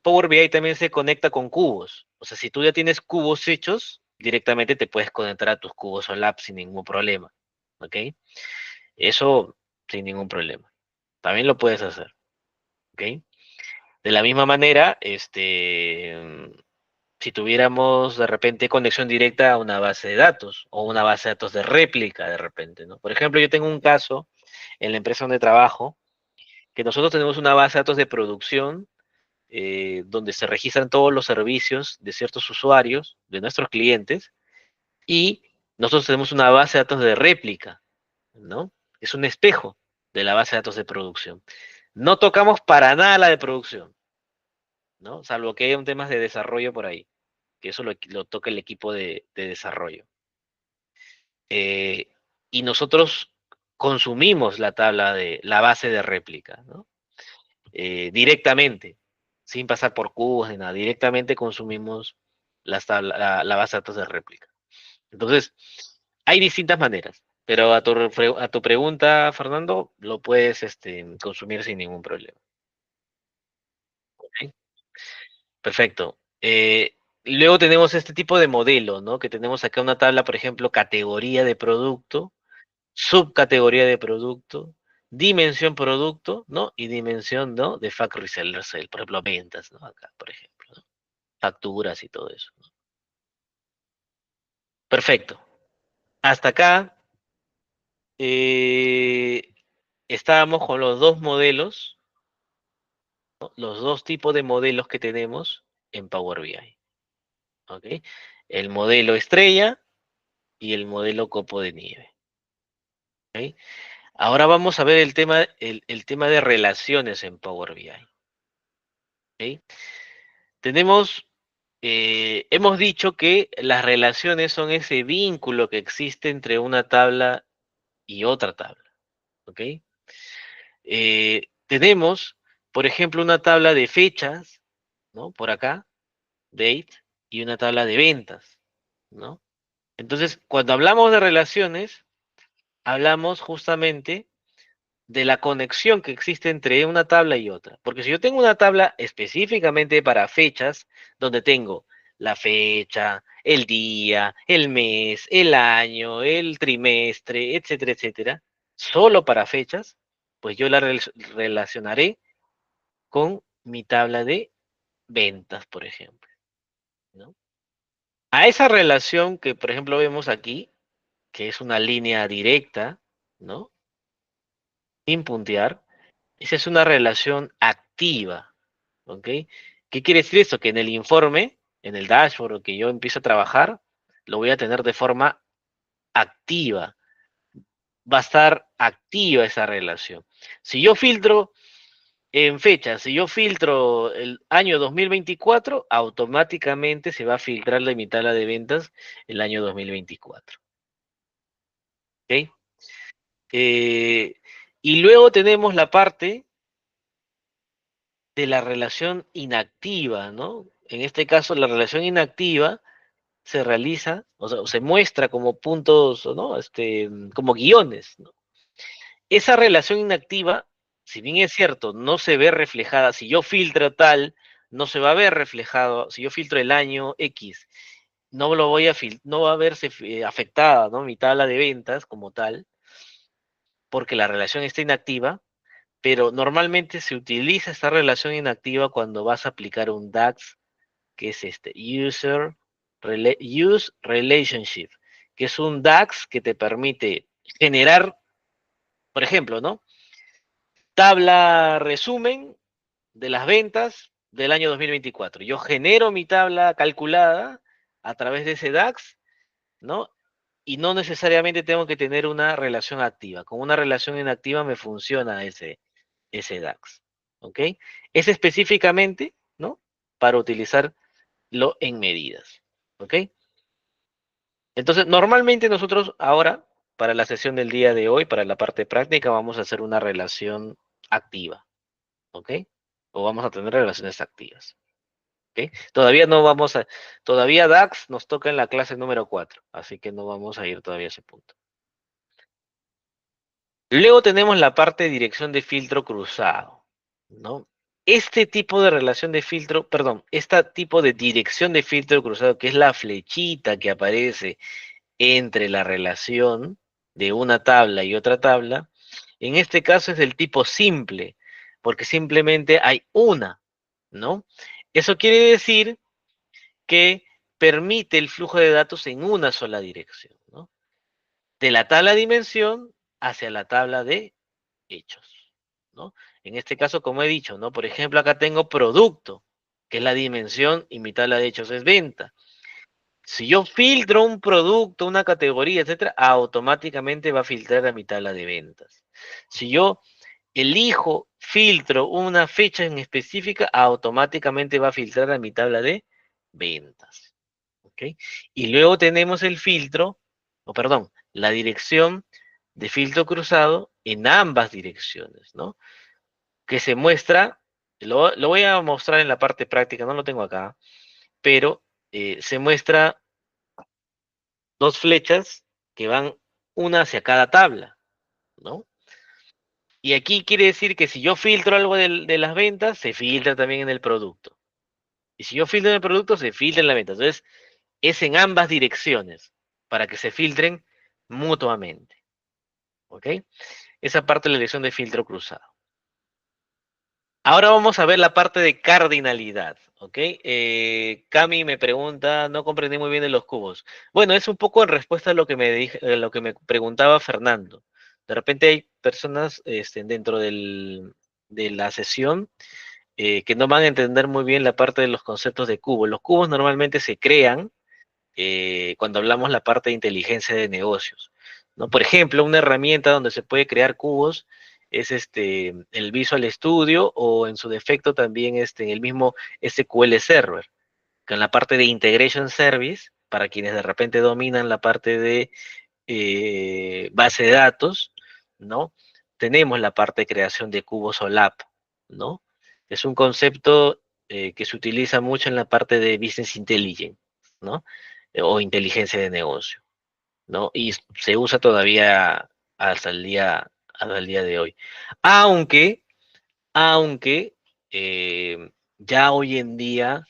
Power BI también se conecta con cubos. O sea, si tú ya tienes cubos hechos, directamente te puedes conectar a tus cubos OLAP sin ningún problema, ¿ok? Eso sin ningún problema. También lo puedes hacer, ¿ok? De la misma manera, si tuviéramos de repente conexión directa a una base de datos o una base de datos de réplica de repente, ¿no? Por ejemplo, yo tengo un caso en la empresa donde trabajo que nosotros tenemos una base de datos de producción donde se registran todos los servicios de ciertos usuarios, de nuestros clientes, y nosotros tenemos una base de datos de réplica, ¿no? Es un espejo de la base de datos de producción. No tocamos para nada la de producción, ¿no? Salvo que haya un tema de desarrollo por ahí, que eso lo toca el equipo de desarrollo. Eh, y nosotros consumimos la tabla de la base de réplica, ¿no? Directamente, sin pasar por cubos ni nada, directamente consumimos la base de datos de réplica. Entonces, hay distintas maneras, pero a tu pregunta, Fernando, lo puedes consumir sin ningún problema. ¿Ok? Perfecto. Luego tenemos este tipo de modelo, ¿no? Que tenemos acá una tabla, por ejemplo, categoría de producto, subcategoría de producto, dimensión producto, ¿no? Y dimensión, ¿no? De factory seller sale, por ejemplo, ventas, ¿no? Acá, por ejemplo, ¿no? Facturas y todo eso, ¿no? Perfecto. Hasta acá eh, estábamos con los dos modelos, ¿no? Los dos tipos de modelos que tenemos en Power BI, ¿ok? El modelo estrella y el modelo copo de nieve, ¿ok? Ahora vamos a ver el tema de relaciones en Power BI, ¿ok? Tenemos, hemos dicho que las relaciones son ese vínculo que existe entre una tabla y otra tabla, ¿ok? Tenemos, por ejemplo, una tabla de fechas, ¿no? Por acá, date, y una tabla de ventas, ¿no? Entonces, cuando hablamos de relaciones, hablamos justamente de la conexión que existe entre una tabla y otra. Porque si yo tengo una tabla específicamente para fechas, donde tengo la fecha, el día, el mes, el año, el trimestre, etcétera, etcétera, solo para fechas, pues yo la relacionaré con mi tabla de ventas, por ejemplo, ¿no? A esa relación que, por ejemplo, vemos aquí, que es una línea directa, ¿no? Sin puntear, esa es una relación activa, ¿ok? ¿Qué quiere decir esto? Que en el informe, en el dashboard que yo empiezo a trabajar, lo voy a tener de forma activa. Va a estar activa esa relación. Si yo filtro en fecha, si yo filtro el año 2024, automáticamente se va a filtrar de mi tabla de ventas el año 2024. ¿Ok? Eh, y luego tenemos la parte de la relación inactiva, ¿no? En este caso, la relación inactiva se realiza, o sea, se muestra como puntos, ¿no? Como guiones, ¿no? Esa relación inactiva, si bien es cierto, no se ve reflejada, si yo filtro tal, no se va a ver reflejado, si yo filtro el año X, no lo voy a no va a verse afectada, ¿no? Mi tabla de ventas como tal, porque la relación está inactiva, pero normalmente se utiliza esta relación inactiva cuando vas a aplicar un DAX, que es Use Relationship, que es un DAX que te permite generar, por ejemplo, ¿no? Tabla resumen de las ventas del año 2024. Yo genero mi tabla calculada a través de ese DAX, ¿no? Y no necesariamente tengo que tener una relación activa. Con una relación inactiva me funciona ese DAX. ¿Ok? Es específicamente, ¿no? Para utilizarlo en medidas. ¿Ok? Entonces, normalmente nosotros ahora, para la sesión del día de hoy, para la parte práctica, vamos a hacer una relación activa. ¿Ok? O vamos a tener relaciones activas. ¿Ok? Todavía DAX nos toca en la clase número 4, así que no vamos a ir todavía a ese punto. Luego tenemos la parte de dirección de filtro cruzado, ¿no? Este tipo de relación de filtro, perdón, este tipo de dirección de filtro cruzado, que es la flechita que aparece entre la relación de una tabla y otra tabla, en este caso es del tipo simple, porque simplemente hay una, ¿no? Eso quiere decir que permite el flujo de datos en una sola dirección, ¿no? De la tabla de dimensión hacia la tabla de hechos, ¿no? En este caso, como he dicho, ¿no? Por ejemplo, acá tengo producto, que es la dimensión, y mi tabla de hechos es venta. Si yo filtro un producto, una categoría, etcétera, automáticamente va a filtrar a mi tabla de ventas. Si yo elijo, filtro una fecha en específica, automáticamente va a filtrar a mi tabla de ventas. ¿Ok? Y luego tenemos el filtro, o perdón, la dirección de filtro cruzado en ambas direcciones, ¿no? Que se muestra, lo voy a mostrar en la parte práctica, no lo tengo acá, pero se muestra dos flechas que van una hacia cada tabla, ¿no? Y aquí quiere decir que si yo filtro algo de las ventas, se filtra también en el producto. Y si yo filtro en el producto, se filtra en la venta. Entonces, es en ambas direcciones para que se filtren mutuamente. ¿Ok? Esa parte de la elección de filtro cruzado. Ahora vamos a ver la parte de cardinalidad. ¿Ok? Cami me pregunta, no comprendí muy bien de los cubos. Bueno, es un poco en respuesta a lo que lo que me preguntaba Fernando. De repente hay personas dentro de la sesión que no van a entender muy bien la parte de los conceptos de cubos. Los cubos normalmente se crean cuando hablamos la parte de inteligencia de negocios, ¿no? Por ejemplo, una herramienta donde se puede crear cubos es el Visual Studio o en su defecto también el mismo SQL Server, que en la parte de Integration Service, para quienes de repente dominan la parte de base de datos, ¿no? Tenemos la parte de creación de cubos o lab, ¿no? Es un concepto que se utiliza mucho en la parte de Business Intelligence, ¿no? O inteligencia de negocio, ¿no? Y se usa todavía hasta el día de hoy. Aunque, aunque ya hoy en día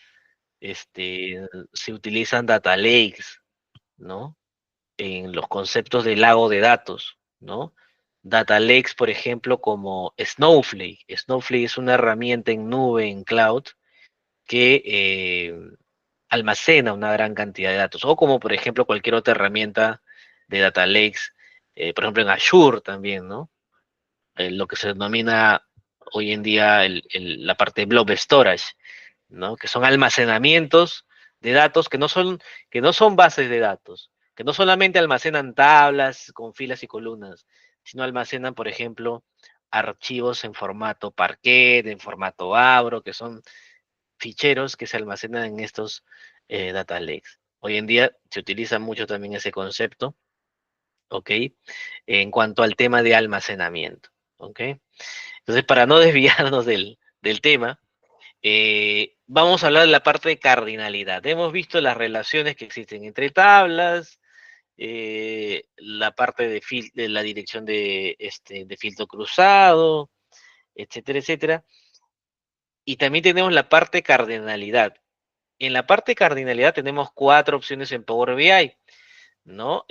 se utilizan data lakes, ¿no? En los conceptos de lago de datos, ¿no? Data lakes, por ejemplo, como Snowflake. Snowflake es una herramienta en nube, en cloud, que almacena una gran cantidad de datos, o como por ejemplo cualquier otra herramienta de data lakes, por ejemplo en Azure también, ¿no? Lo que se denomina hoy en día la parte de blob storage, ¿no? Que son almacenamientos de datos que no son bases de datos, que no solamente almacenan tablas con filas y columnas, sino almacenan, por ejemplo, archivos en formato Parquet, en formato Avro, que son ficheros que se almacenan en estos data lakes. Hoy en día se utiliza mucho también ese concepto, ¿ok? En cuanto al tema de almacenamiento, ¿ok? Entonces, para no desviarnos del tema, vamos a hablar de la parte de cardinalidad. Hemos visto las relaciones que existen entre tablas, la parte de la dirección de filtro cruzado, etcétera, etcétera. Y también tenemos la parte de cardinalidad. En la parte de cardinalidad tenemos 4 opciones en Power BI, ¿no?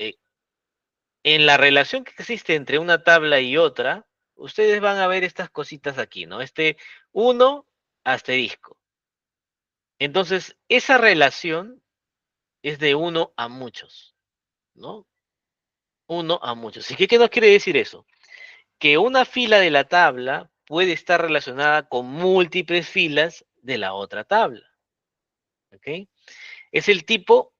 En la relación que existe entre una tabla y otra, ustedes van a ver estas cositas aquí, ¿no? 1 asterisco. Entonces, esa relación es de 1 a muchos, ¿no? 1 a muchos. ¿Y qué nos quiere decir eso? Que una fila de la tabla puede estar relacionada con múltiples filas de la otra tabla, ¿ok? Es el tipo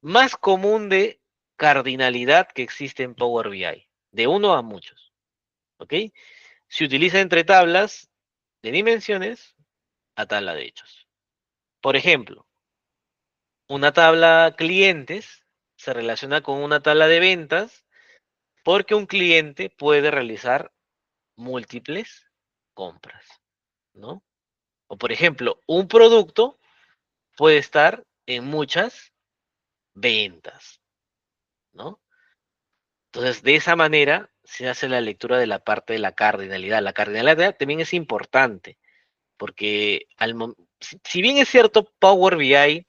más común de cardinalidad que existe en Power BI, de 1 a muchos, ¿ok? Se utiliza entre tablas de dimensiones a tabla de hechos. Por ejemplo, una tabla clientes se relaciona con una tabla de ventas porque un cliente puede realizar múltiples compras, ¿no? O por ejemplo, un producto puede estar en muchas ventas, ¿no? Entonces, de esa manera se hace la lectura de la parte de la cardinalidad. La cardinalidad también es importante porque si bien es cierto, Power BI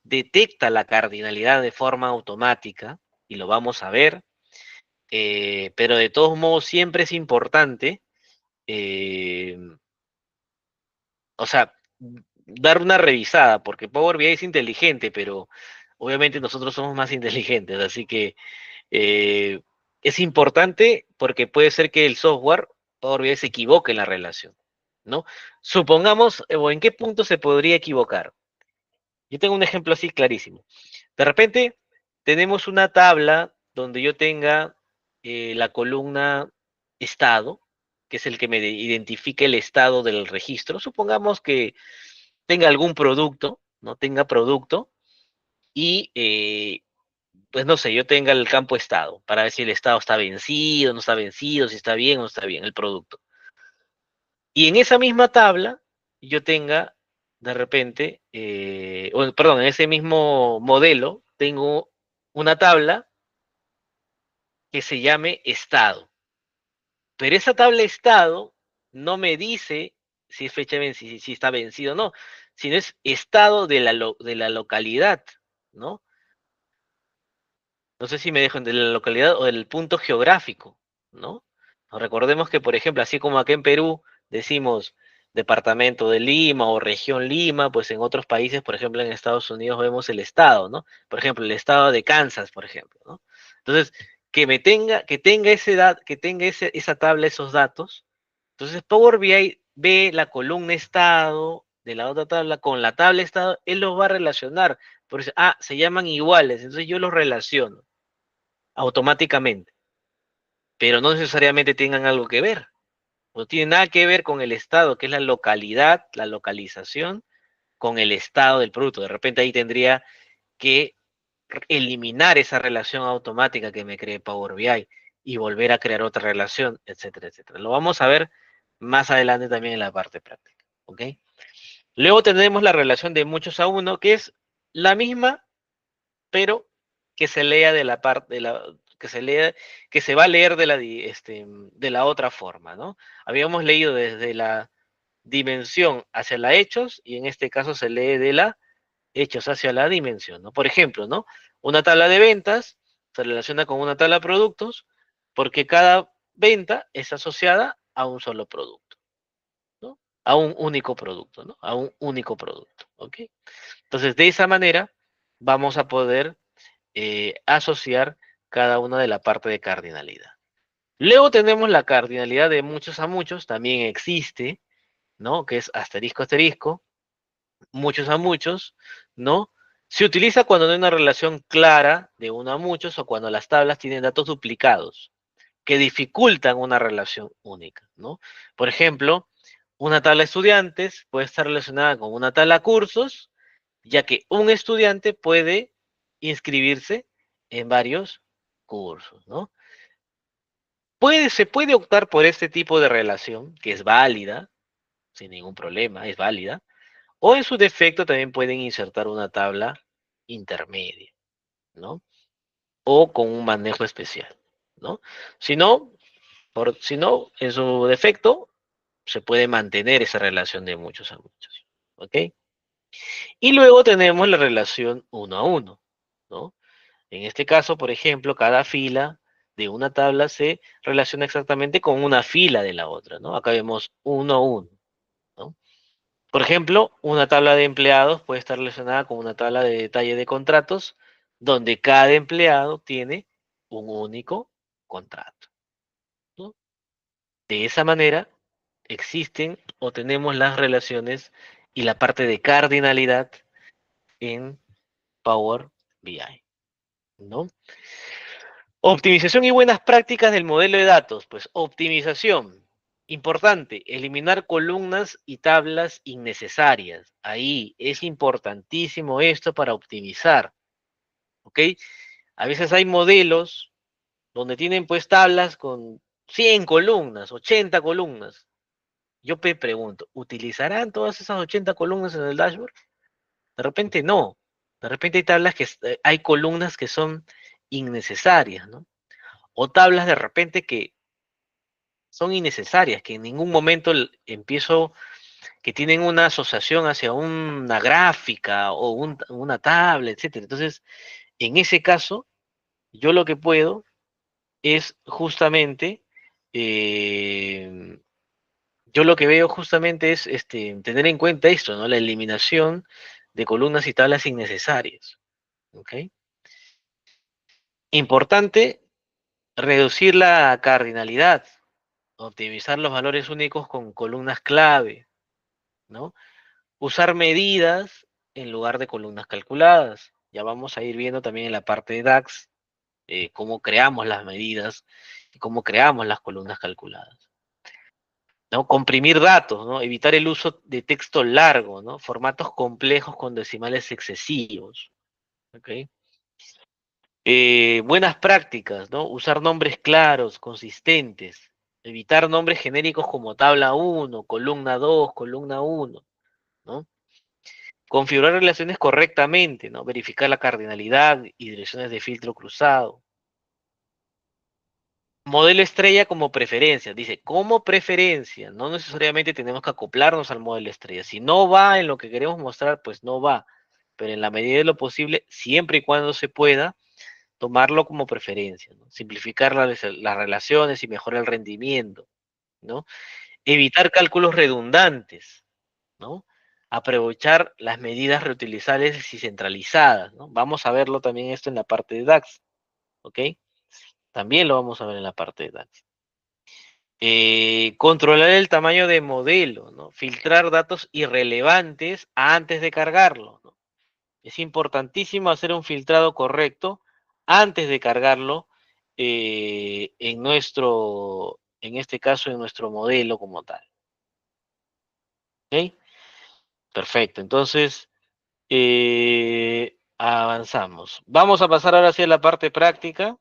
detecta la cardinalidad de forma automática, y lo vamos a ver, pero de todos modos siempre es importante, eh, o sea, dar una revisada, porque Power BI es inteligente, pero obviamente nosotros somos más inteligentes, así que es importante porque puede ser que el software Power BI se equivoque en la relación. ¿no? Supongamos, o en qué punto se podría equivocar. Yo tengo un ejemplo así clarísimo. De repente tenemos una tabla donde yo tenga la columna estado, que es el que me identifica el estado del registro. Supongamos que tenga algún producto, no tenga producto, y pues no sé, yo tenga el campo estado, para ver si el estado está vencido, no está vencido, si está bien o no está bien el producto. Y en esa misma tabla yo tenga de repente, o, perdón, en ese mismo modelo tengo una tabla que se llame estado. Pero esa tabla estado no me dice si es fecha vencida, si está vencido o no, sino es estado de la localidad, ¿no? No sé si me dejo de la localidad o del punto geográfico, ¿no? Recordemos que, por ejemplo, así como acá en Perú decimos departamento de Lima o región Lima, pues en otros países, por ejemplo, en Estados Unidos vemos el estado, ¿no? Por ejemplo, el estado de Kansas, por ejemplo, ¿no? Entonces, que tenga esa tabla, esos datos. Entonces, Power BI ve la columna estado de la otra tabla con la tabla estado, él los va a relacionar. Por eso, se llaman iguales, entonces yo los relaciono automáticamente, pero no necesariamente tengan algo que ver. No tiene nada que ver con el estado, que es la localidad, la localización, con el estado del producto. De repente ahí tendría que eliminar esa relación automática que me cree Power BI y volver a crear otra relación, etcétera, etcétera. Lo vamos a ver más adelante también en la parte práctica, ¿ok? Luego tenemos la relación de muchos a uno, que es la misma, pero que se lea de la parte de la que se lea, que se va a leer de la otra forma, ¿no? Habíamos leído desde la dimensión hacia la hechos y en este caso se lee de la hechos hacia la dimensión, ¿no? Por ejemplo, ¿no? Una tabla de ventas se relaciona con una tabla de productos porque cada venta es asociada a un solo producto, ¿no? A un único producto, ¿no? A un único producto, ¿ok? Entonces, de esa manera vamos a poder asociar cada una de la parte de cardinalidad. Luego tenemos la cardinalidad de muchos a muchos, también existe, ¿no? Que es asterisco asterisco, muchos a muchos, ¿no? Se utiliza cuando no hay una relación clara de uno a muchos o cuando las tablas tienen datos duplicados que dificultan una relación única, ¿no? Por ejemplo, una tabla de estudiantes puede estar relacionada con una tabla de cursos, ya que un estudiante puede inscribirse en varios cursos, ¿no? Se puede optar por este tipo de relación, que es válida, sin ningún problema, es válida, o en su defecto también pueden insertar una tabla intermedia, ¿no? O con un manejo especial, ¿no? Si no, si no, en su defecto, se puede mantener esa relación de muchos a muchos, ¿ok? Y luego tenemos la relación uno a uno, ¿no? En este caso, por ejemplo, cada fila de una tabla se relaciona exactamente con una fila de la otra, ¿no? Acá vemos uno a uno, ¿no? Por ejemplo, una tabla de empleados puede estar relacionada con una tabla de detalle de contratos, donde cada empleado tiene un único contrato, ¿no? De esa manera existen o tenemos las relaciones y la parte de cardinalidad en Power BI, ¿no? Optimización y buenas prácticas del modelo de datos. Pues optimización. Importante, eliminar columnas y tablas innecesarias. Ahí es importantísimo esto para optimizar, ¿ok? A veces hay modelos donde tienen pues tablas con 100 columnas, 80 columnas. Yo me pregunto, ¿utilizarán todas esas 80 columnas en el dashboard? De repente no. De repente hay tablas hay columnas que son innecesarias, ¿no? O tablas de repente que son innecesarias, que en ningún momento empiezo, que tienen una asociación hacia una gráfica o una tabla, etcétera. Entonces, en ese caso, yo lo que puedo es justamente, eh, yo lo que veo justamente es tener en cuenta esto, ¿no? La eliminación de columnas y tablas innecesarias. ¿Ok? Importante reducir la cardinalidad. Optimizar los valores únicos con columnas clave, ¿no? Usar medidas en lugar de columnas calculadas. Ya vamos a ir viendo también en la parte de DAX cómo creamos las medidas y cómo creamos las columnas calculadas. ¿No? Comprimir datos, ¿no? Evitar el uso de texto largo, ¿no? Formatos complejos con decimales excesivos. ¿Okay? Buenas prácticas, ¿no? Usar nombres claros, consistentes. Evitar nombres genéricos como tabla 1, columna 2, columna 1, ¿no? Configurar relaciones correctamente, ¿no? Verificar la cardinalidad y direcciones de filtro cruzado. Modelo estrella como preferencia. Dice, como preferencia. No necesariamente tenemos que acoplarnos al modelo estrella. Si no va en lo que queremos mostrar, pues no va. Pero en la medida de lo posible, siempre y cuando se pueda, tomarlo como preferencia, ¿no? Simplificar las relaciones y mejorar el rendimiento, ¿no? Evitar cálculos redundantes, ¿no? Aprovechar las medidas reutilizables y centralizadas, ¿no? Vamos a verlo también esto en la parte de DAX, ¿ok? También lo vamos a ver en la parte de DAX. Controlar el tamaño de modelo, ¿no? Filtrar datos irrelevantes antes de cargarlo, ¿no? Es importantísimo hacer un filtrado correcto antes de cargarlo en este caso, en nuestro modelo como tal. ¿Ok? Perfecto. Entonces, avanzamos. Vamos a pasar ahora sí a la parte práctica.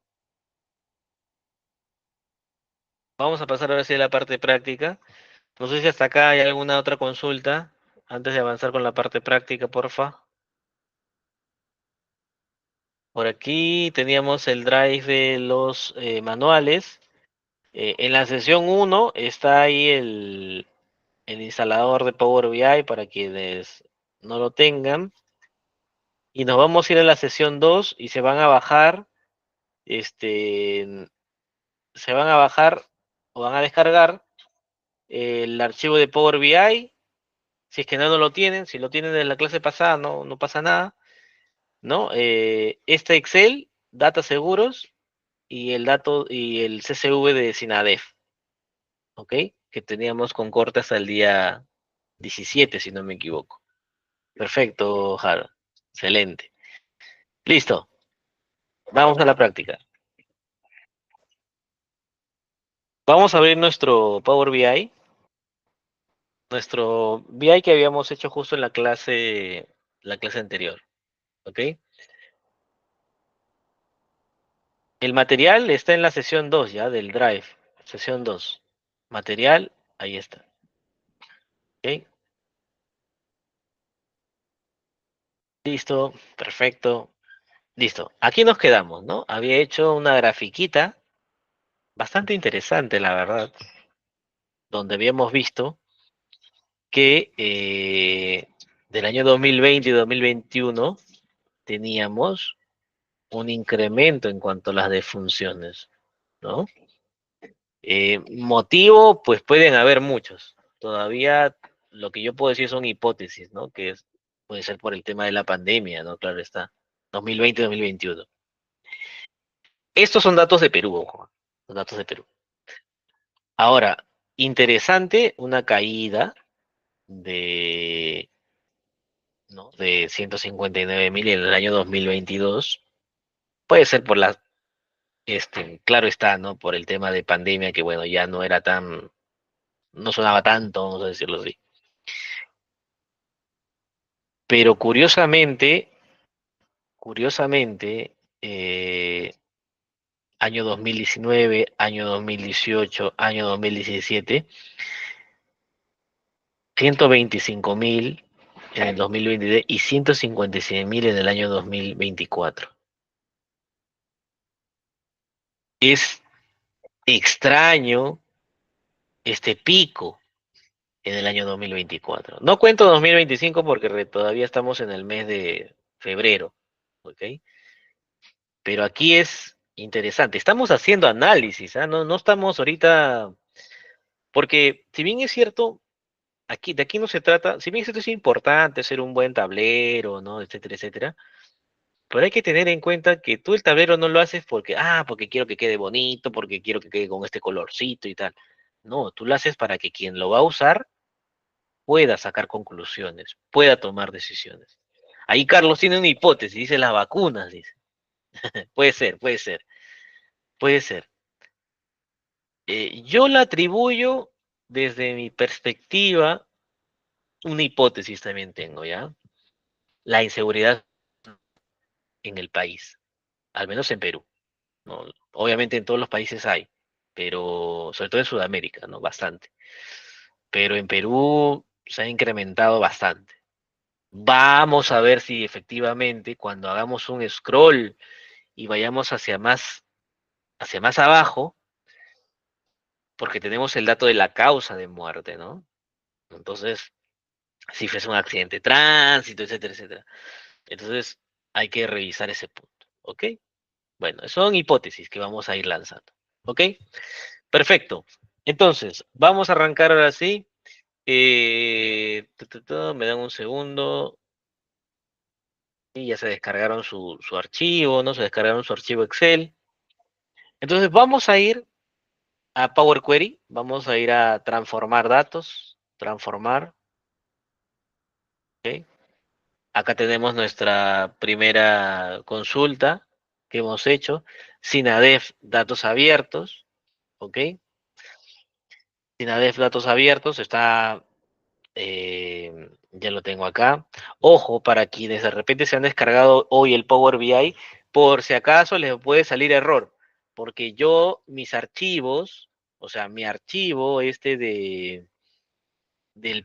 Vamos a pasar ahora sí a la parte práctica. No sé si hasta acá hay alguna otra consulta antes de avanzar con la parte práctica, porfa. Por aquí teníamos el drive de los manuales. En la sesión 1 está ahí el instalador de Power BI para quienes no lo tengan. Y nos vamos a ir a la sesión 2 y este, se van a bajar o van a descargar el archivo de Power BI. Si es que no lo tienen, si lo tienen de la clase pasada, no pasa nada, ¿no? Este Excel, datos seguros y el CSV de Sinadef, ¿ok? Que teníamos con corte hasta el día 17, si no me equivoco. Perfecto, Jaro. Excelente. Listo. Vamos a la práctica. Vamos a abrir nuestro Power BI. Nuestro BI que habíamos hecho justo en la clase anterior. ¿Ok? El material está en la sesión 2 ya del Drive. Sesión 2. Material, ahí está. ¿Ok? Listo. Perfecto. Listo. Aquí nos quedamos, ¿no? Había hecho una grafiquita bastante interesante, la verdad, donde habíamos visto que del año 2020 y 2021 teníamos un incremento en cuanto a las defunciones, ¿no? Motivo, pues pueden haber muchos. Todavía lo que yo puedo decir son hipótesis, ¿no? Puede ser por el tema de la pandemia, ¿no? Claro está. 2020-2021. Estos son datos de Perú, ojo. Los datos de Perú. Ahora, interesante, una caída de, ¿no? de 159.000 en el año 2022. Puede ser por claro está, ¿no? Por el tema de pandemia que, bueno, ya no sonaba tanto, vamos a decirlo así. Pero curiosamente, año 2019, año 2018, año 2017, 125.000 en el 2023 y 156.000 en el año 2024. Es extraño este pico en el año 2024. No cuento 2025 porque todavía estamos en el mes de febrero, ¿ok? Pero aquí es interesante. Estamos haciendo análisis, ¿ah? No estamos ahorita, porque si bien es cierto, de aquí no se trata, si bien es cierto es importante hacer un buen tablero, ¿no? Etcétera, etcétera. Pero hay que tener en cuenta que tú el tablero no lo haces porque quiero que quede bonito, porque quiero que quede con este colorcito y tal. No, tú lo haces para que quien lo va a usar pueda sacar conclusiones, pueda tomar decisiones. Ahí Carlos tiene una hipótesis, dice las vacunas, dice. Puede ser, puede ser, puede ser. Yo la atribuyo desde mi perspectiva, una hipótesis también tengo, ¿ya? La inseguridad en el país, al menos en Perú, ¿no? Obviamente en todos los países hay, pero sobre todo en Sudamérica, ¿no? Bastante. Pero en Perú se ha incrementado bastante. Vamos a ver si efectivamente cuando hagamos un scroll y vayamos hacia más abajo, porque tenemos el dato de la causa de muerte, ¿no? Entonces, si fue un accidente de tránsito, etcétera, etcétera. Entonces, hay que revisar ese punto, ¿ok? Bueno, son hipótesis que vamos a ir lanzando, ¿ok? Perfecto. Entonces, vamos a arrancar ahora sí. Me dan un segundo. Y ya se descargaron su archivo, ¿no? Se descargaron su archivo Excel. Entonces, vamos a ir a Power Query, vamos a ir a transformar datos, transformar, ¿ok? Acá tenemos nuestra primera consulta que hemos hecho, SINADEF datos abiertos, ¿ok? SINADEF datos abiertos está, ya lo tengo acá. Ojo, para quienes de repente se han descargado hoy el Power BI, por si acaso les puede salir error, porque yo mis archivos, o sea, mi archivo del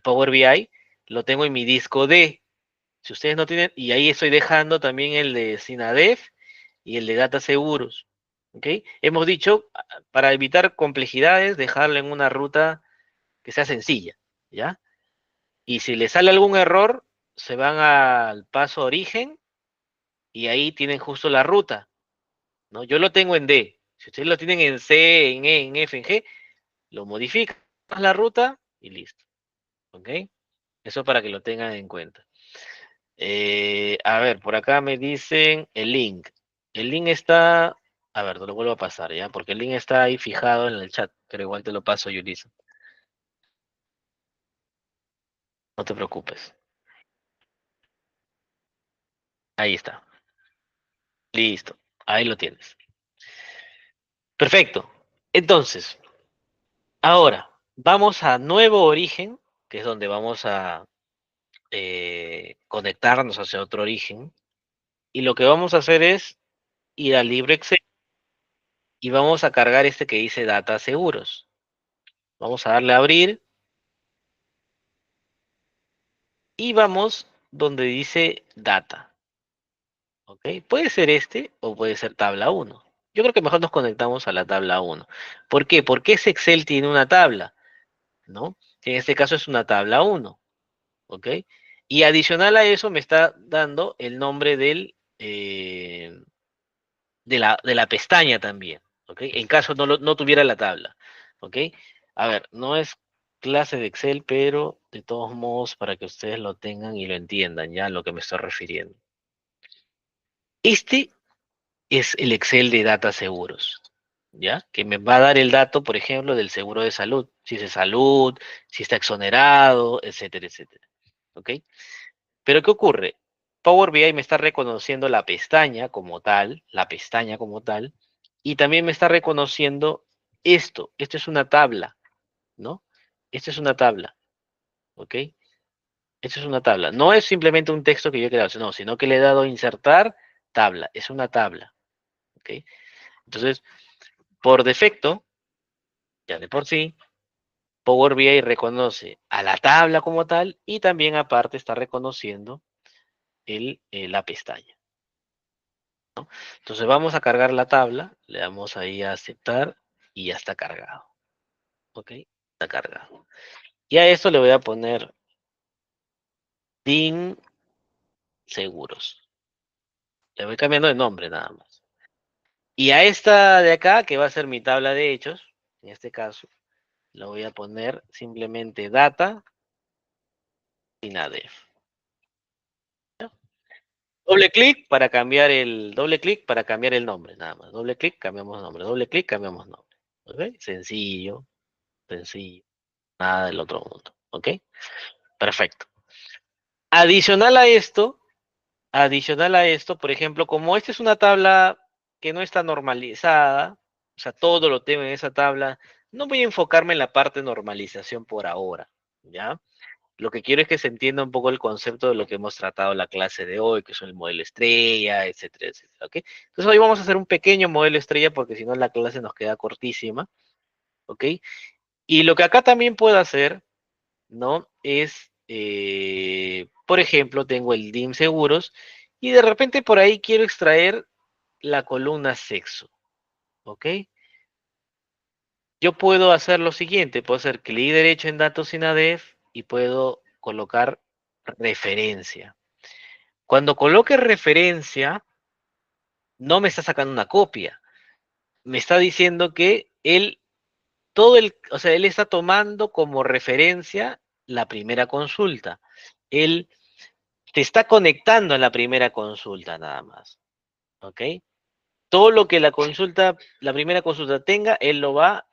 Power BI, lo tengo en mi disco D. Si ustedes no tienen, y ahí estoy dejando también el de SINADEF y el de Data Seguros. ¿Ok? Hemos dicho, para evitar complejidades, dejarlo en una ruta que sea sencilla, ¿ya? Y si les sale algún error, se van al paso origen y ahí tienen justo la ruta, ¿no? Yo lo tengo en D. Si ustedes lo tienen en C, en E, en F, en G, lo modifican la ruta y listo. ¿Ok? Eso para que lo tengan en cuenta. A ver, por acá me dicen el link. El link está, a ver, te lo vuelvo a pasar, ¿ya? Porque el link está ahí fijado en el chat, pero igual te lo paso, Yulisa. No te preocupes. Ahí está. Listo. Ahí lo tienes. Perfecto. Entonces, ahora vamos a nuevo origen, que es donde vamos a conectarnos hacia otro origen. Y lo que vamos a hacer es ir al libro Excel y vamos a cargar este que dice Data Seguros. Vamos a darle a abrir y vamos donde dice Data. ¿Ok? Puede ser este o puede ser tabla uno. Yo creo que mejor nos conectamos a la tabla uno. ¿Por qué? Porque ese Excel tiene una tabla, ¿no? Que en este caso es una tabla uno. ¿Ok? Y adicional a eso me está dando el nombre de la pestaña también, ¿ok? En caso no tuviera la tabla, ¿ok? A ver, no es clase de Excel, pero de todos modos para que ustedes lo tengan y lo entiendan ya a lo que me estoy refiriendo. Este es el Excel de Data Seguros, ¿ya? Que me va a dar el dato, por ejemplo, del seguro de salud, si es de salud, si está exonerado, etcétera, etcétera, ¿ok? Pero ¿qué ocurre? Power BI me está reconociendo la pestaña como tal, y también me está reconociendo esto. Esto es una tabla, ¿no? Esto es una tabla, ¿ok? Esto es una tabla. No es simplemente un texto que yo he creado, no, sino que le he dado a insertar tabla. Es una tabla, ¿ok? Entonces, por defecto, ya de por sí, Power BI reconoce a la tabla como tal y también aparte está reconociendo la pestaña. Entonces vamos a cargar la tabla, le damos ahí a aceptar y ya está cargado. ¿Ok? Está cargado. Y a esto le voy a poner DIN Seguros. Le voy cambiando de nombre nada más. Y a esta de acá, que va a ser mi tabla de hechos, en este caso, le voy a poner simplemente data SINADEF. Doble clic para cambiar el nombre, nada más. Doble clic, cambiamos nombre. Doble clic, cambiamos nombre. ¿Ok? Sencillo. Sencillo. Nada del otro mundo. ¿Ok? Perfecto. Adicional a esto, por ejemplo, como esta es una tabla que no está normalizada, o sea, todo lo tengo en esa tabla, no voy a enfocarme en la parte de normalización por ahora, ¿ya? Lo que quiero es que se entienda un poco el concepto de lo que hemos tratado en la clase de hoy, que son el modelo estrella, etcétera, etcétera, ¿ok? Entonces hoy vamos a hacer un pequeño modelo estrella porque si no la clase nos queda cortísima, ¿ok? Y lo que acá también puedo hacer, ¿no? Es, por ejemplo, tengo el DIM seguros y de repente por ahí quiero extraer la columna sexo, ¿ok? Yo puedo hacer lo siguiente, puedo hacer clic derecho en datos INADEF y puedo colocar referencia. Cuando coloque referencia, no me está sacando una copia, me está diciendo que o sea, él está tomando como referencia la primera consulta. Él te está conectando a la primera consulta nada más, ¿ok? Todo lo que la primera consulta tenga, él lo va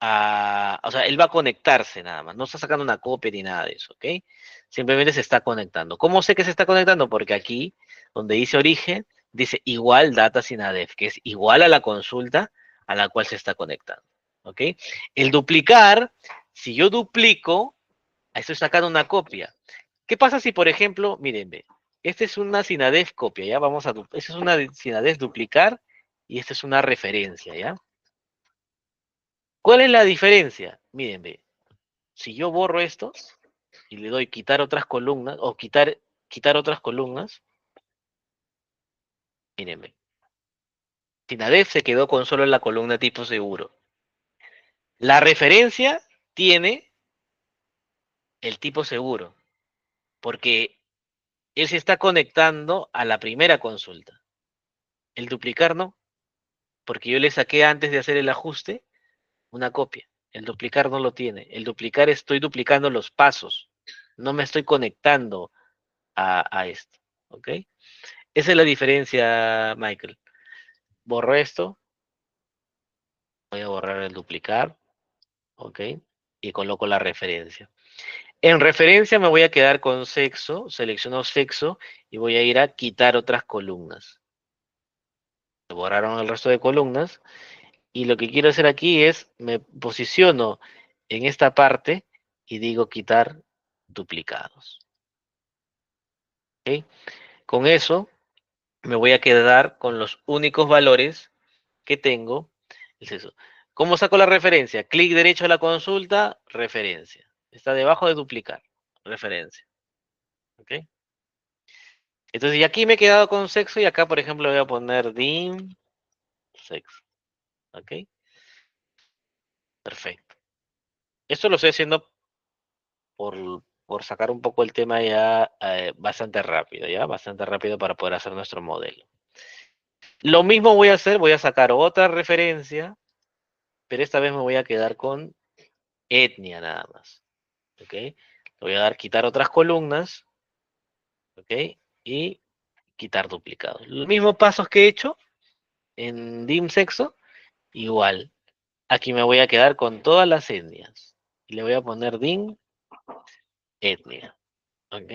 o sea, él va a conectarse nada más, no está sacando una copia ni nada de eso, ¿ok? Simplemente se está conectando. ¿Cómo sé que se está conectando? Porque aquí, donde dice origen, dice igual data sin ADEF, que es igual a la consulta a la cual se está conectando, ¿ok? El duplicar, si yo duplico, estoy sacando una copia. ¿Qué pasa si, por ejemplo, miren, ve, esta es una SINADEF copia, ¿ya? Esta es una SINADEF duplicar y esta es una referencia, ¿ya? ¿Cuál es la diferencia? Miren, ve, si yo borro esto y le doy quitar otras columnas, o quitar otras columnas, miren, ve, SINADEF se quedó con solo la columna tipo seguro. La referencia tiene el tipo seguro, porque él se está conectando a la primera consulta. El duplicar no, porque yo le saqué antes de hacer el ajuste una copia. El duplicar no lo tiene. El duplicar estoy duplicando los pasos. No me estoy conectando a esto. ¿Ok? Esa es la diferencia, Michael. Borro esto. Voy a borrar el duplicar. ¿Ok? Y coloco la referencia. En referencia me voy a quedar con sexo. Selecciono sexo y voy a ir a quitar otras columnas. Se borraron el resto de columnas. Y lo que quiero hacer aquí es, me posiciono en esta parte y digo quitar duplicados. ¿Ok? Con eso me voy a quedar con los únicos valores que tengo. Es eso. ¿Cómo saco la referencia? Clic derecho a la consulta, referencia. Está debajo de duplicar, referencia. ¿Ok? Entonces, y aquí me he quedado con sexo y acá, por ejemplo, voy a poner dim sexo. ¿Ok? Perfecto. Esto lo estoy haciendo por sacar un poco el tema ya bastante rápido, ¿ya? Bastante rápido para poder hacer nuestro modelo. Lo mismo voy a hacer, voy a sacar otra referencia, pero esta vez me voy a quedar con etnia nada más, ¿ok? Le voy a dar quitar otras columnas, ¿ok? Y quitar duplicados. Los mismos pasos que he hecho en dim sexo, igual. Aquí me voy a quedar con todas las etnias. Y le voy a poner dim etnia, ¿ok?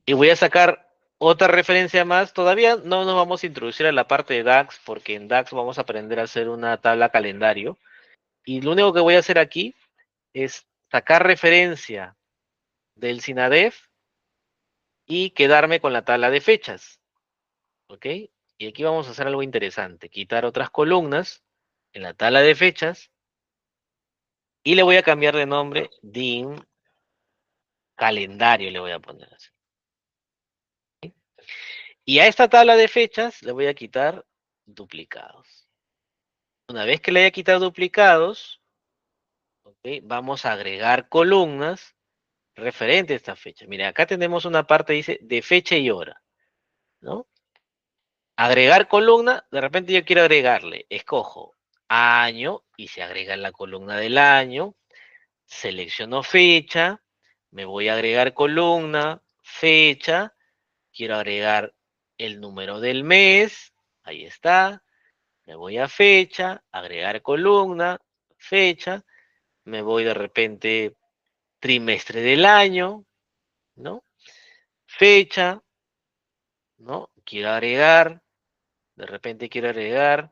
Y voy a sacar otra referencia más. Todavía no nos vamos a introducir a la parte de DAX, porque en DAX vamos a aprender a hacer una tabla calendario. Y lo único que voy a hacer aquí es sacar referencia del SINADEF y quedarme con la tabla de fechas. ¿Ok? Y aquí vamos a hacer algo interesante. Quitar otras columnas en la tabla de fechas y le voy a cambiar de nombre DIN calendario, le voy a poner así. Y a esta tabla de fechas le voy a quitar duplicados. Una vez que le haya quitado duplicados, ¿ok? Vamos a agregar columnas referente a esta fecha. Mira, acá tenemos una parte dice de fecha y hora, ¿no? Agregar columna, de repente yo quiero agregarle, escojo año y se agrega la columna del año, selecciono fecha, me voy a agregar columna, fecha, quiero agregar el número del mes, ahí está, me voy a fecha, agregar columna, fecha, me voy de repente trimestre del año, ¿no? Fecha, ¿no? Quiero agregar, de repente quiero agregar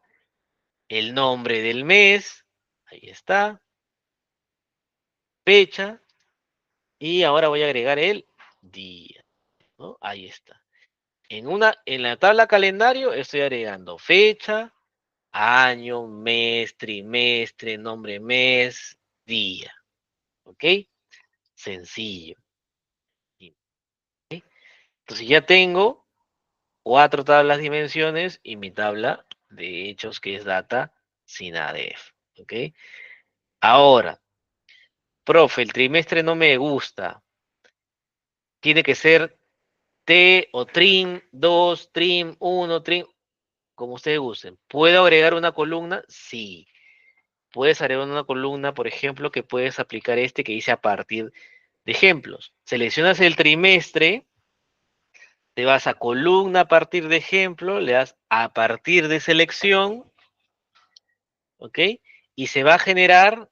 el nombre del mes, ahí está, fecha, y ahora voy a agregar el día, ¿no? Ahí está. En la tabla calendario estoy agregando fecha, año, mes, trimestre, nombre mes, día, ¿ok? Sencillo. ¿Ok? Entonces ya tengo 4 tablas dimensiones y mi tabla de hechos que es data sin ADF, ¿ok? Ahora, profe, el trimestre no me gusta. Tiene que ser T o trim 2, trim 1, trim, como ustedes gusten. ¿Puedo agregar una columna? Sí. Puedes agregar una columna, por ejemplo, que puedes aplicar este que dice a partir de ejemplos. Seleccionas el trimestre, te vas a columna a partir de ejemplo, le das a partir de selección, ¿ok? Y se va a generar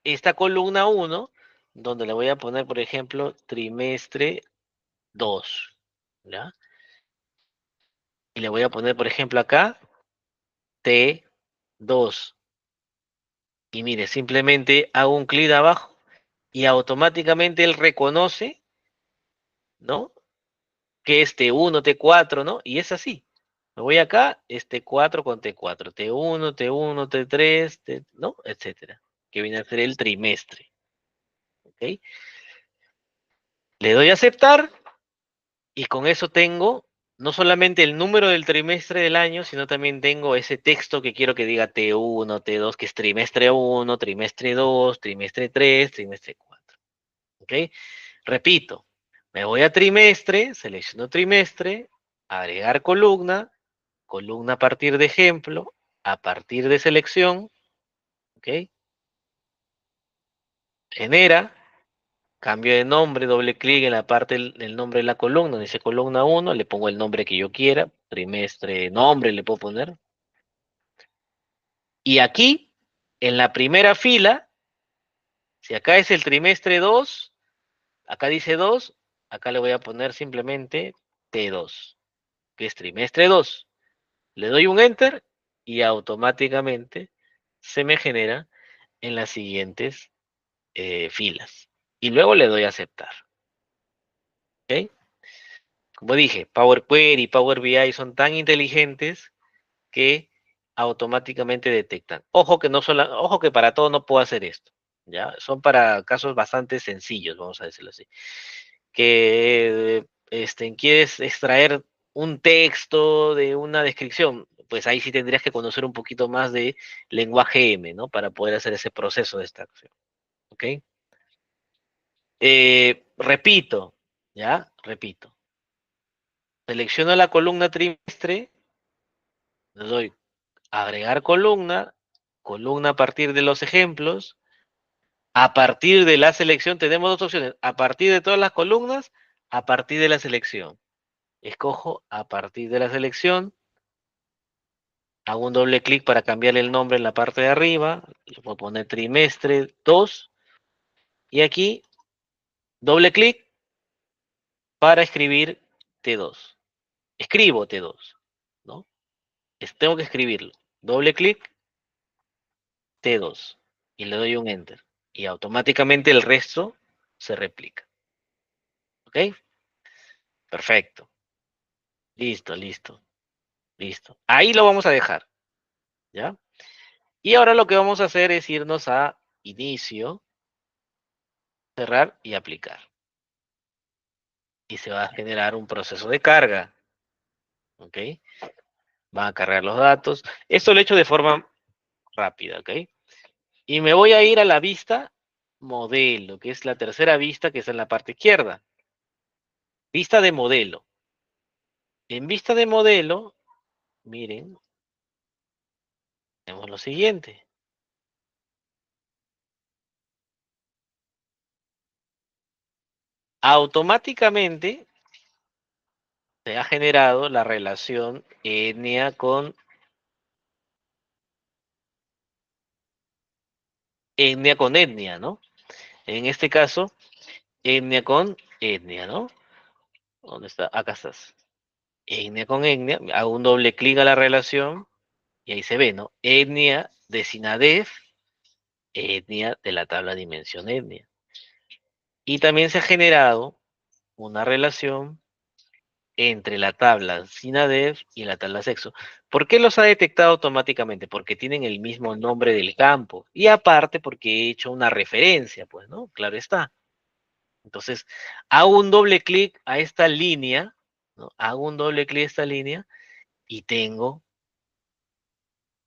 esta columna 1, donde le voy a poner, por ejemplo, trimestre 2, ¿ya? Y le voy a poner, por ejemplo, acá T2. Y mire, simplemente hago un clic abajo y automáticamente él reconoce, ¿no? Que es T1, T4, ¿no? Y es así. Me voy acá, es T4 con T4, T1, T1, T3, ¿no? Etcétera. Que viene a ser el trimestre. ¿Ok? Le doy a aceptar y con eso tengo no solamente el número del trimestre del año, sino también tengo ese texto que quiero que diga T1, T2, que es trimestre 1, trimestre 2, trimestre 3, trimestre 4. ¿Ok? Repito, me voy a trimestre, selecciono trimestre, agregar columna, columna a partir de ejemplo, a partir de selección, ¿ok? Genera, cambio de nombre, doble clic en la parte del nombre de la columna, dice columna 1, le pongo el nombre que yo quiera, trimestre, nombre le puedo poner. Y aquí, en la primera fila, si acá es el trimestre 2, acá dice 2, acá le voy a poner simplemente T2, que es trimestre 2. Le doy un enter y automáticamente se me genera en las siguientes filas. Y luego le doy a aceptar. ¿Ok? Como dije, Power Query y Power BI son tan inteligentes que automáticamente detectan. Ojo que no solo, ojo que para todo no puedo hacer esto. ¿Ya? Son para casos bastante sencillos, vamos a decirlo así. Que quieres extraer un texto de una descripción, pues ahí sí tendrías que conocer un poquito más de lenguaje M, ¿no? Para poder hacer ese proceso de extracción. ¿Ok? Repito, ¿ya? Repito. Selecciono la columna trimestre, le doy agregar columna, columna a partir de los ejemplos. A partir de la selección tenemos dos opciones. A partir de todas las columnas, a partir de la selección. Escojo a partir de la selección. Hago un doble clic para cambiarle el nombre en la parte de arriba. Le voy a poner trimestre 2. Y aquí, doble clic para escribir T2. Escribo T2, ¿no? Tengo que escribirlo. Doble clic, T2. Y le doy un enter. Y automáticamente el resto se replica. ¿Ok? Perfecto. Listo, listo, listo. Ahí lo vamos a dejar, ¿ya? Y ahora lo que vamos a hacer es irnos a inicio, cerrar y aplicar. Y se va a generar un proceso de carga, ¿ok? Van a cargar los datos. Esto lo he hecho de forma rápida, ¿ok? Y me voy a ir a la vista modelo, que es la tercera vista que está en la parte izquierda. Vista de modelo. En vista de modelo, miren, tenemos lo siguiente. Automáticamente se ha generado la relación etnia con etnia con etnia, ¿no? En este caso, etnia con etnia, ¿no? ¿Dónde está? Acá estás. Etnia con etnia, hago un doble clic a la relación y ahí se ve, ¿no? Etnia de SINADEF, etnia de la tabla dimensión etnia. Y también se ha generado una relación entre la tabla SINADEF y la tabla sexo. ¿Por qué los ha detectado automáticamente? Porque tienen el mismo nombre del campo. Y aparte porque he hecho una referencia, pues, ¿no? Claro está. Entonces, hago un doble clic a esta línea, ¿no? Hago un doble clic a esta línea y tengo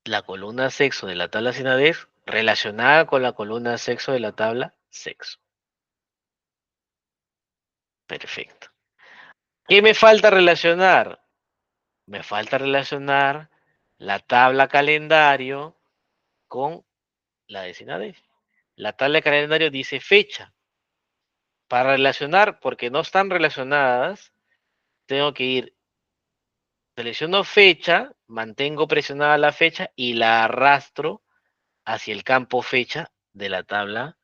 la columna sexo de la tabla SINADEF relacionada con la columna sexo de la tabla sexo. Perfecto. ¿Qué me falta relacionar? Me falta relacionar la tabla calendario con la de SINADEF. La tabla de calendario dice fecha. Para relacionar, porque no están relacionadas, tengo que ir, selecciono fecha, mantengo presionada la fecha y la arrastro hacia el campo fecha de la tabla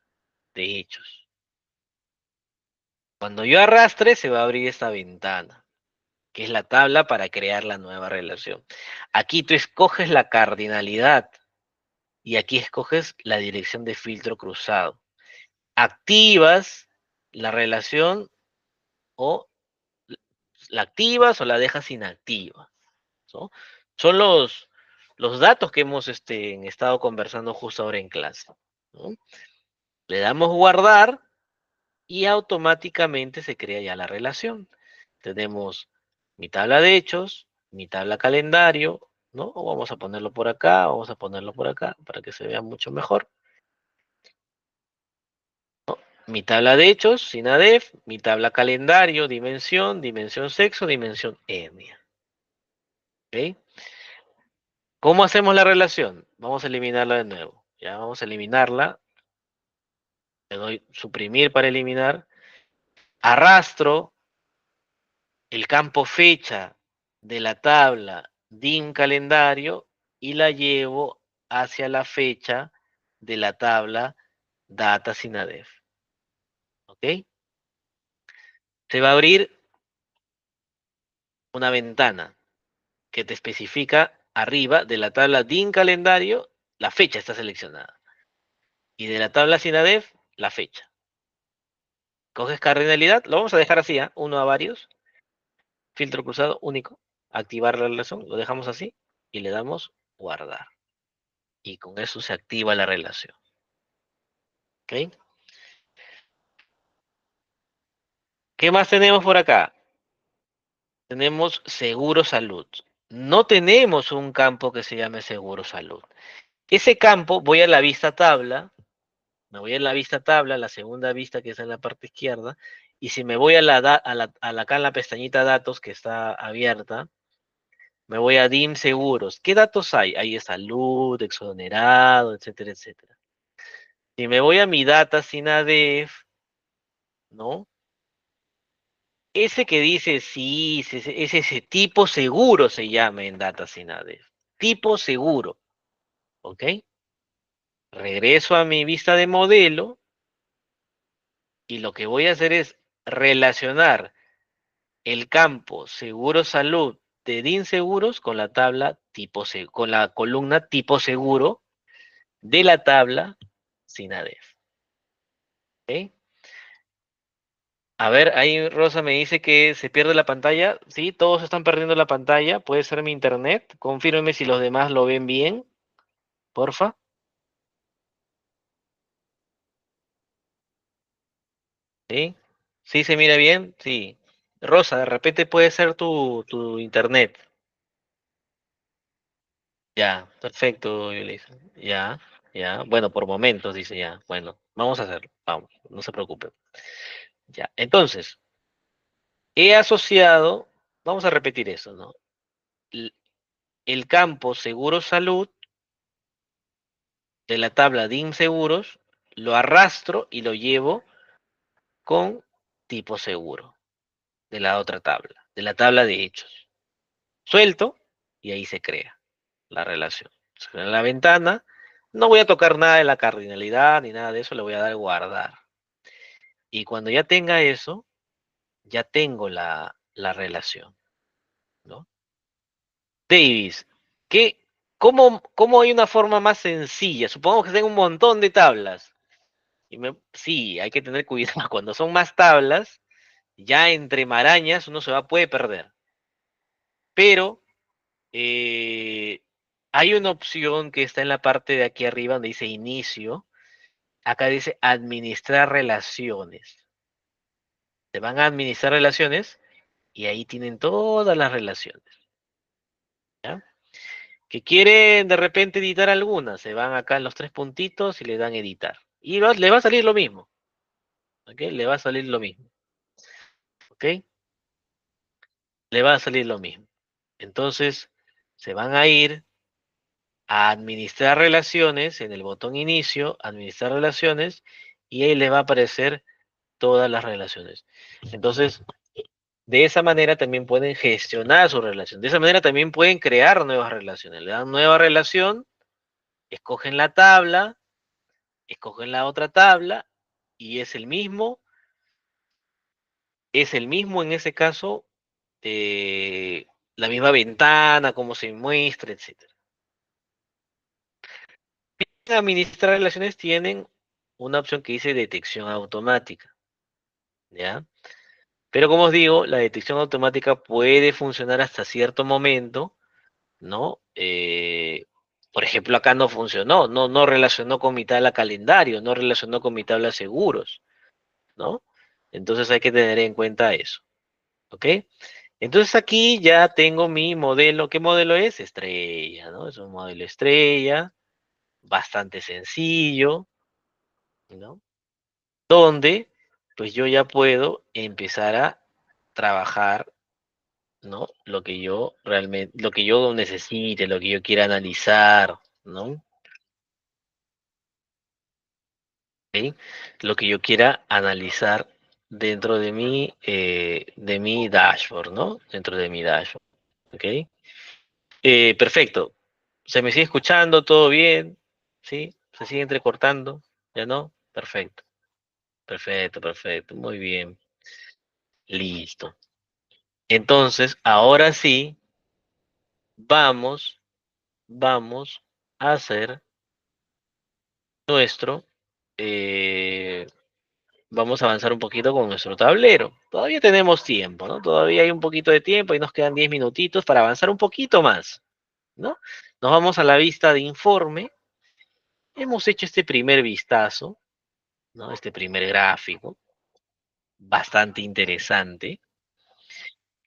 de hechos. Cuando yo arrastre, se va a abrir esta ventana, que es la tabla para crear la nueva relación. Aquí tú escoges la cardinalidad y aquí escoges la dirección de filtro cruzado. Activas la relación o la activas o la dejas inactiva, ¿no? Son los datos que hemos estado conversando justo ahora en clase, ¿no? Le damos guardar y automáticamente se crea ya la relación. Tenemos mi tabla de hechos, mi tabla calendario, ¿no? O vamos a ponerlo por acá, vamos a ponerlo por acá para que se vea mucho mejor. Mi tabla de hechos, SINADEF, mi tabla calendario, dimensión, dimensión sexo, dimensión etnia. ¿Ok? ¿Cómo hacemos la relación? Vamos a eliminarla de nuevo. Ya vamos a eliminarla. Le doy suprimir para eliminar. Arrastro el campo fecha de la tabla DIM calendario y la llevo hacia la fecha de la tabla data SINADEF. ¿Ok? Se va a abrir una ventana que te especifica arriba de la tabla DIN calendario, la fecha está seleccionada. Y de la tabla SINADEF, la fecha. Coges cardinalidad, lo vamos a dejar así, ¿eh? Uno a varios, filtro cruzado único, activar la relación, lo dejamos así y le damos guardar. Y con eso se activa la relación. ¿Ok? ¿Qué más tenemos por acá? Tenemos seguro salud. No tenemos un campo que se llame seguro salud. Ese campo, voy a la vista tabla, me voy a la vista tabla, la segunda vista que está en la parte izquierda, y si me voy acá en la pestañita datos que está abierta, me voy a DIM seguros. ¿Qué datos hay? Hay de salud, exonerado, etcétera, etcétera. Si me voy a mi data SINADEF, ¿no? Ese que dice sí, es ese tipo seguro se llama en data SINADEF. Tipo seguro, ¿ok? Regreso a mi vista de modelo y lo que voy a hacer es relacionar el campo seguro salud de DIN seguros con la tabla con la columna tipo seguro de la tabla SINADEF. ¿Ok? A ver, ahí Rosa me dice que se pierde la pantalla. Sí, todos están perdiendo la pantalla. Puede ser mi internet. Confírmeme si los demás lo ven bien, porfa. ¿Sí? ¿Sí se mira bien? Sí. Rosa, de repente puede ser tu internet. Ya, perfecto, Yulisa. Ya, ya. Bueno, por momentos dice ya. Bueno, vamos a hacerlo. Vamos, no se preocupe. Ya, entonces, he asociado, vamos a repetir eso, ¿no? El campo seguro salud de la tabla DIN seguros, lo arrastro y lo llevo con tipo seguro de la otra tabla, de la tabla de hechos. Suelto y ahí se crea la relación. Se crea la ventana No voy a tocar nada de la cardinalidad ni nada de eso, le voy a dar guardar. Y cuando ya tenga eso, ya tengo la relación, ¿no? Davis, ¿qué, cómo hay una forma más sencilla? Supongamos que tengo un montón de tablas. Sí, hay que tener cuidado. Cuando son más tablas, ya entre marañas uno puede perder. Pero eh, hay una opción que está en la parte de aquí arriba donde dice inicio. Acá dice administrar relaciones. Se van a administrar relaciones y ahí tienen todas las relaciones. ¿Ya? Que quieren de repente editar algunas, se van acá en los tres puntitos y le dan editar. Y le va a salir lo mismo. ¿Ok? Le va a salir lo mismo. ¿Ok? Le va a salir lo mismo. Entonces, se van a ir a administrar relaciones en el botón inicio, administrar relaciones, y ahí le va a aparecer todas las relaciones. Entonces, de esa manera también pueden gestionar su relación. De esa manera también pueden crear nuevas relaciones. Le dan nueva relación, escogen la tabla, escogen la otra tabla y es el mismo en ese caso, eh, la misma ventana, cómo se muestra, etcétera. Administrar relaciones tienen una opción que dice detección automática, ¿ya? Pero como os digo, la detección automática puede funcionar hasta cierto momento, ¿no? Por ejemplo, acá no funcionó, no relacionó con mi tabla calendario, no relacionó con mi tabla seguros, ¿no? Entonces hay que tener en cuenta eso, ¿ok? Entonces aquí ya tengo mi modelo. ¿Qué modelo es? Estrella, ¿no? Es un modelo estrella, bastante sencillo, ¿no? Donde pues yo ya puedo empezar a trabajar, ¿no? Lo que yo realmente, lo que yo necesite, lo que yo quiera analizar, ¿no? ¿Ok? Lo que yo quiera analizar dentro de mi dashboard, ¿no? Dentro de mi dashboard, ¿ok? Perfecto. ¿Se me sigue escuchando? ¿Todo bien? ¿Sí? ¿Se sigue entrecortando? ¿Ya no? Perfecto. Perfecto, perfecto. Muy bien. Listo. Entonces, ahora sí, vamos, vamos a hacer nuestro, eh, vamos a avanzar un poquito con nuestro tablero. Todavía tenemos tiempo, ¿no? Todavía hay un poquito de tiempo y nos quedan 10 minutitos para avanzar un poquito más, ¿no? Nos vamos a la vista de informe. Hemos hecho este primer vistazo, ¿no? Este primer gráfico, bastante interesante.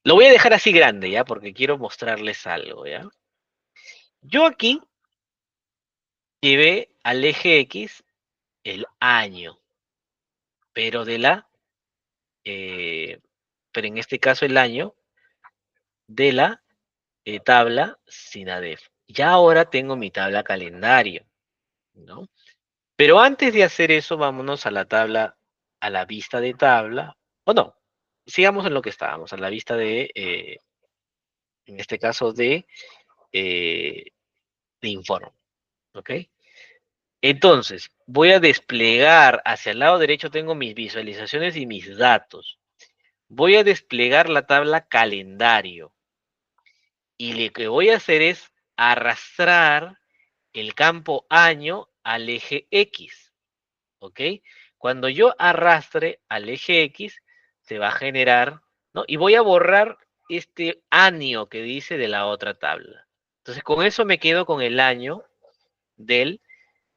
Lo voy a dejar así grande, ¿ya? Porque quiero mostrarles algo, ¿ya? Yo aquí llevé al eje X el año, pero eh, pero en este caso el año de la tabla SINADEF. Ya ahora tengo mi tabla calendario, ¿no? Pero antes de hacer eso, vámonos a la tabla, a la vista de tabla, o no, sigamos en lo que estábamos, a la vista en este caso eh, de informe, ¿ok? Entonces, voy a desplegar hacia el lado derecho, tengo mis visualizaciones y mis datos. Voy a desplegar la tabla calendario y lo que voy a hacer es arrastrar el campo año al eje X, ¿ok? Cuando yo arrastre al eje X, se va a generar, ¿no? Y voy a borrar este año que dice de la otra tabla. Entonces, con eso me quedo con el año de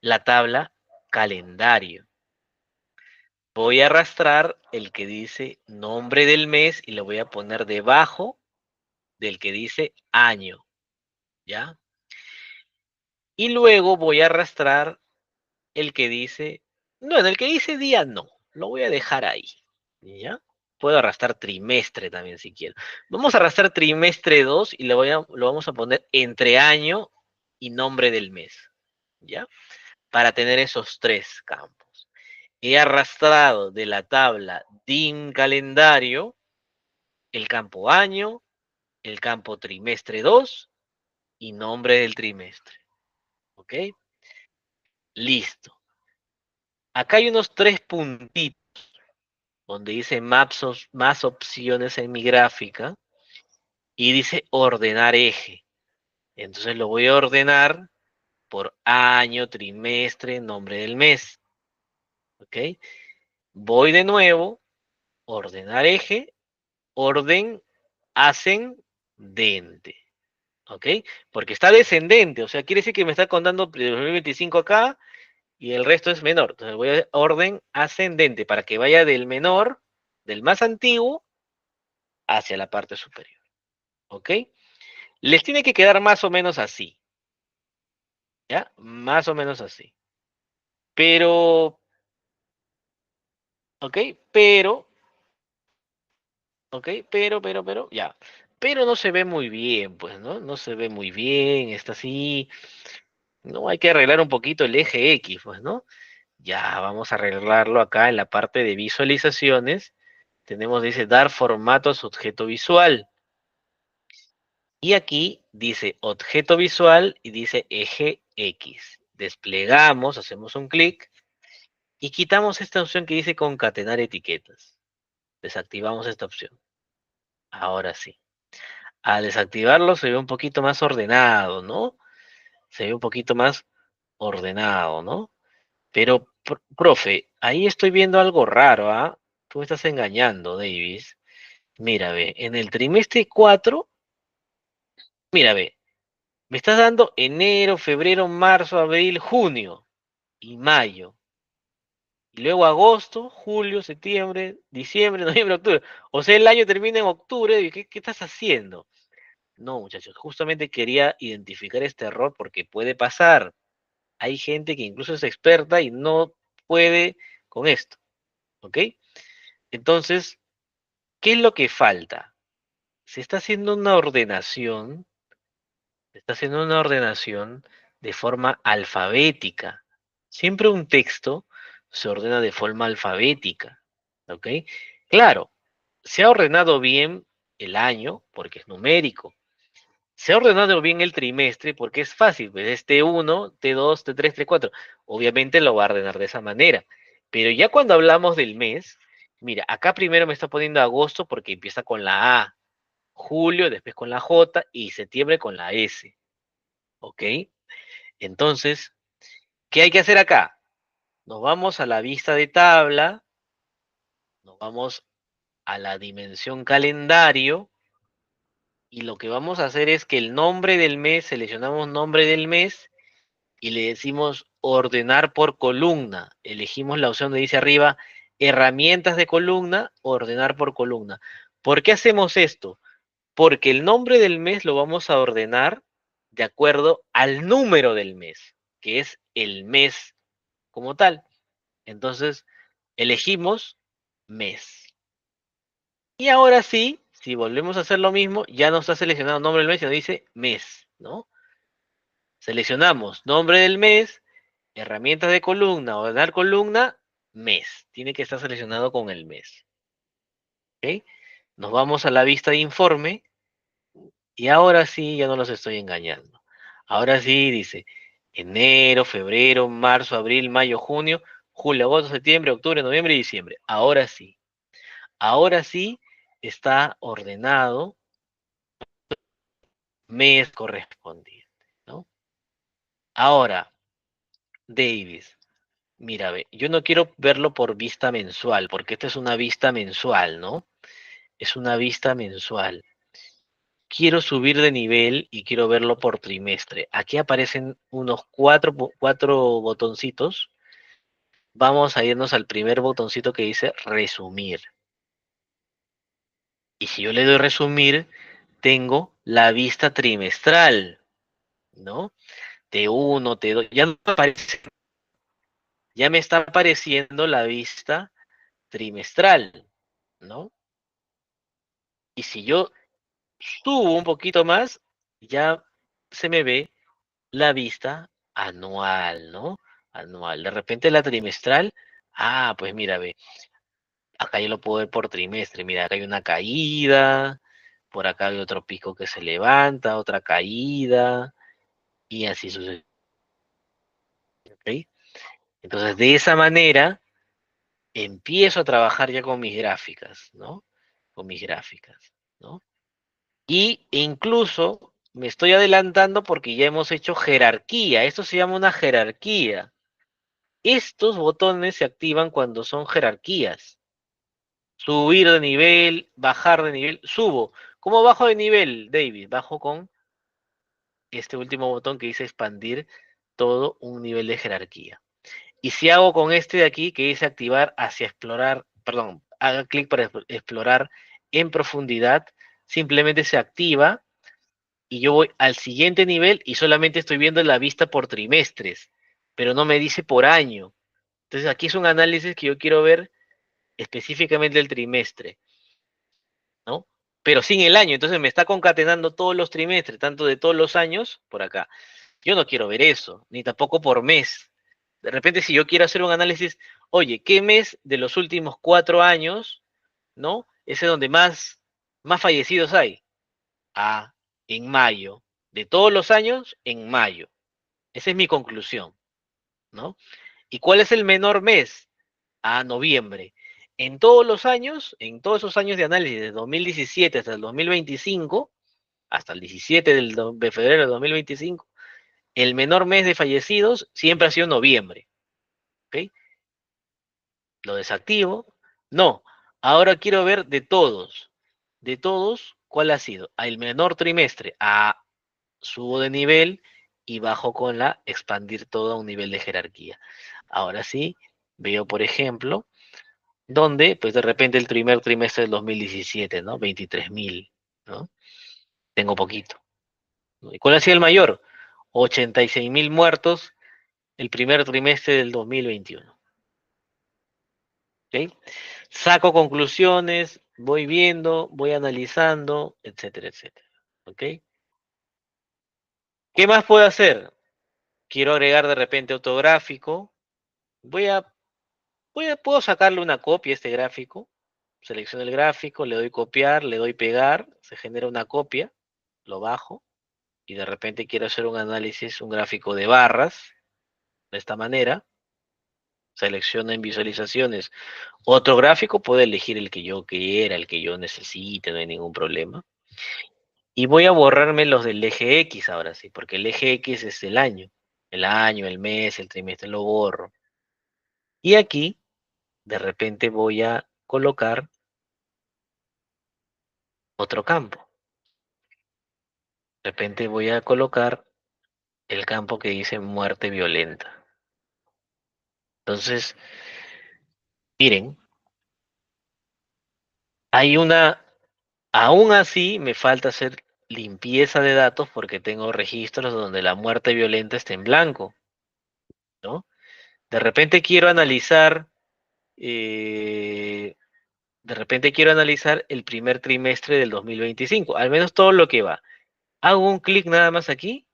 la tabla calendario. Voy a arrastrar el que dice nombre del mes y lo voy a poner debajo del que dice año, ¿ya? Y luego voy a arrastrar el que dice, no, en el que dice día no, lo voy a dejar ahí, ¿ya? Puedo arrastrar trimestre también si quiero. Vamos a arrastrar trimestre 2 y lo vamos a poner entre año y nombre del mes, ¿ya? Para tener esos tres campos. He arrastrado de la tabla DIN calendario el campo año, el campo trimestre 2 y nombre del trimestre, ¿ok? Listo. Acá hay unos 3 puntitos donde dice más opciones en mi gráfica y dice ordenar eje. Entonces lo voy a ordenar por año, trimestre, nombre del mes. ¿Ok? Voy de nuevo, ordenar eje, orden ascendente. ¿Ok? Porque está descendente, o sea, quiere decir que me está contando 2025 acá y el resto es menor. Entonces voy a orden ascendente para que vaya del menor, del más antiguo, hacia la parte superior. ¿Ok? Les tiene que quedar más o menos así. ¿Ya? Más o menos así. Pero, ¿ok? Pero, ¿ok? Ya. Pero no se ve muy bien, pues, ¿no? No se ve muy bien, está así. No, hay que arreglar un poquito el eje X, pues, ¿no? Ya, vamos a arreglarlo acá en la parte de visualizaciones. Tenemos, dice, dar formato a su objeto visual. Y aquí dice objeto visual y dice eje X. Desplegamos, hacemos un clic y quitamos esta opción que dice concatenar etiquetas. Desactivamos esta opción. Ahora sí. Al desactivarlo se ve un poquito más ordenado, ¿no? Se ve un poquito más ordenado, ¿no? Pero, profe, ahí estoy viendo algo raro, ¿ah? Tú me estás engañando, Davis. Mira, ve, en el trimestre 4, mira, ve, me estás dando enero, febrero, marzo, abril, junio y mayo. Y luego agosto, julio, septiembre, diciembre, noviembre, octubre. O sea, el año termina en octubre. ¿Qué estás haciendo? No, muchachos, justamente quería identificar este error porque puede pasar. Hay gente que incluso es experta y no puede con esto, ¿ok? Entonces, ¿qué es lo que falta? Se está haciendo una ordenación, se está haciendo una ordenación de forma alfabética. Siempre un texto se ordena de forma alfabética, ¿ok? Claro, se ha ordenado bien el año porque es numérico. Se ha ordenado bien el trimestre porque es fácil, pues es T1, T2, T3, T4. Obviamente lo va a ordenar de esa manera. Pero ya cuando hablamos del mes, mira, acá primero me está poniendo agosto porque empieza con la A, julio después con la J y septiembre con la S. ¿Ok? Entonces, ¿qué hay que hacer acá? Nos vamos a la vista de tabla, nos vamos a la dimensión calendario y lo que vamos a hacer es que el nombre del mes, seleccionamos nombre del mes y le decimos ordenar por columna. Elegimos la opción que dice arriba, herramientas de columna, ordenar por columna. ¿Por qué hacemos esto? Porque el nombre del mes lo vamos a ordenar de acuerdo al número del mes, que es el mes como tal. Entonces, elegimos mes. Y ahora sí, si volvemos a hacer lo mismo, ya no está seleccionado nombre del mes, sino dice mes, ¿no? Seleccionamos nombre del mes, herramientas de columna, ordenar columna, mes. Tiene que estar seleccionado con el mes. ¿Ok? Nos vamos a la vista de informe y ahora sí ya no los estoy engañando. Ahora sí dice enero, febrero, marzo, abril, mayo, junio, julio, agosto, septiembre, octubre, noviembre y diciembre. Ahora sí. Ahora sí está ordenado mes correspondiente, ¿no? Ahora, Davis, mira, ve, yo no quiero verlo por vista mensual, porque esta es una vista mensual, ¿no? Es una vista mensual. Quiero subir de nivel y quiero verlo por trimestre. Aquí aparecen unos cuatro botoncitos. Vamos a irnos al primer botoncito que dice resumir. Y si yo le doy resumir, tengo la vista trimestral, ¿no? T1, T2, ya no aparece, ya me está apareciendo la vista trimestral, ¿no? Y si yo subo un poquito más, ya se me ve la vista anual, ¿no? Anual. De repente la trimestral, pues mira, ve, acá yo lo puedo ver por trimestre. Mira, acá hay una caída, por acá hay otro pico que se levanta, otra caída, y así sucede. ¿Ok? Entonces, de esa manera, empiezo a trabajar ya con mis gráficas, ¿no? Con mis gráficas, ¿no? Y incluso me estoy adelantando porque ya hemos hecho jerarquía. Esto se llama una jerarquía. Estos botones se activan cuando son jerarquías. Subir de nivel, bajar de nivel, subo. ¿Cómo bajo de nivel, David? Bajo con este último botón que dice expandir todo un nivel de jerarquía. Y si hago con este de aquí que dice activar hacia explorar, perdón, haga clic para explorar en profundidad, simplemente se activa y yo voy al siguiente nivel y solamente estoy viendo la vista por trimestres, pero no me dice por año. Entonces aquí es un análisis que yo quiero ver específicamente el trimestre, ¿no? Pero sin el año, entonces me está concatenando todos los trimestres, tanto de todos los años, por acá. Yo no quiero ver eso, ni tampoco por mes. De repente, si yo quiero hacer un análisis, oye, ¿qué mes de los últimos 4 años, ¿no? Ese donde más fallecidos hay. Ah, en mayo. De todos los años, en mayo. Esa es mi conclusión, ¿no? ¿Y cuál es el menor mes? A noviembre. En todos los años, en todos esos años de análisis, de 2017 hasta el 2025, hasta el 17 de febrero de 2025, el menor mes de fallecidos siempre ha sido noviembre. ¿Ok? Lo desactivo. No, ahora quiero ver de todos. De todos, ¿cuál ha sido? El menor trimestre. Subo de nivel y bajo con la expandir todo a un nivel de jerarquía. Ahora sí, veo, por ejemplo, donde, pues de repente el primer trimestre del 2017, ¿no? 23.000, ¿no? Tengo poquito. ¿No? ¿Y cuál ha sido el mayor? 86.000 muertos el primer trimestre del 2021. ¿Ok? Saco conclusiones, voy viendo, voy analizando, etcétera, etcétera. ¿Ok? ¿Qué más puedo hacer? Quiero agregar de repente otro gráfico. Voy a, puedo sacarle una copia a este gráfico. Selecciono el gráfico, le doy copiar, le doy pegar, se genera una copia, lo bajo y de repente quiero hacer un análisis, un gráfico de barras, de esta manera. Selecciono en visualizaciones otro gráfico, puedo elegir el que yo quiera, el que yo necesite, no hay ningún problema. Y voy a borrarme los del eje X ahora sí, porque el eje X es el año. El año, el mes, el trimestre, lo borro. Y aquí, de repente, voy a colocar otro campo. De repente voy a colocar el campo que dice muerte violenta. Entonces, miren, hay aún así me falta hacer limpieza de datos porque tengo registros donde la muerte violenta está en blanco, ¿no? De repente quiero analizar eh, de repente quiero analizar el primer trimestre del 2025, al menos todo lo que va. Hago un clic nada más aquí,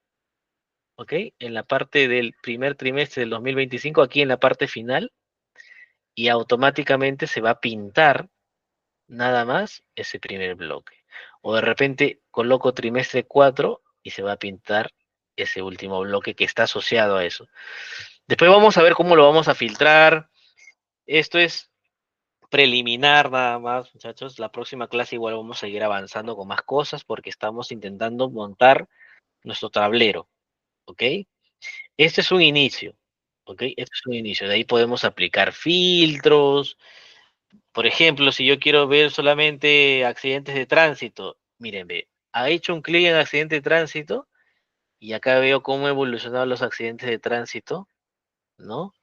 ¿ok? En la parte del primer trimestre del 2025, aquí en la parte final, y automáticamente se va a pintar nada más ese primer bloque. O de repente coloco trimestre 4 y se va a pintar ese último bloque que está asociado a eso. Después vamos a ver cómo lo vamos a filtrar. Esto es preliminar nada más, muchachos. La próxima clase igual vamos a seguir avanzando con más cosas porque estamos intentando montar nuestro tablero, ¿ok? Este es un inicio, ¿ok? Este es un inicio. De ahí podemos aplicar filtros. Por ejemplo, si yo quiero ver solamente accidentes de tránsito, miren, ve, ha hecho un clic en accidente de tránsito y acá veo cómo han evolucionado los accidentes de tránsito, ¿no?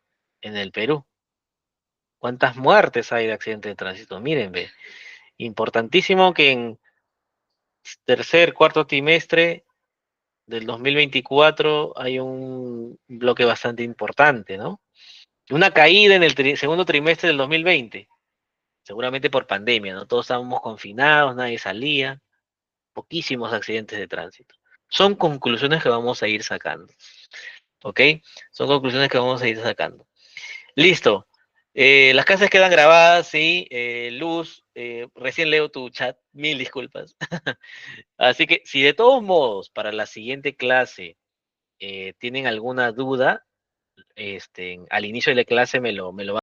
En el Perú. ¿Cuántas muertes hay de accidentes de tránsito? Miren, ve. Importantísimo que en tercer, cuarto trimestre del 2024 hay un bloque bastante importante, ¿no? Una caída en el segundo trimestre del 2020, seguramente por pandemia, ¿no? Todos estábamos confinados, nadie salía, poquísimos accidentes de tránsito. Son conclusiones que vamos a ir sacando, ¿ok? Son conclusiones que vamos a ir sacando. Listo. Las clases quedan grabadas, sí. Luz, recién leo tu chat, mil disculpas. Así que si de todos modos para la siguiente clase tienen alguna duda, al inicio de la clase me lo va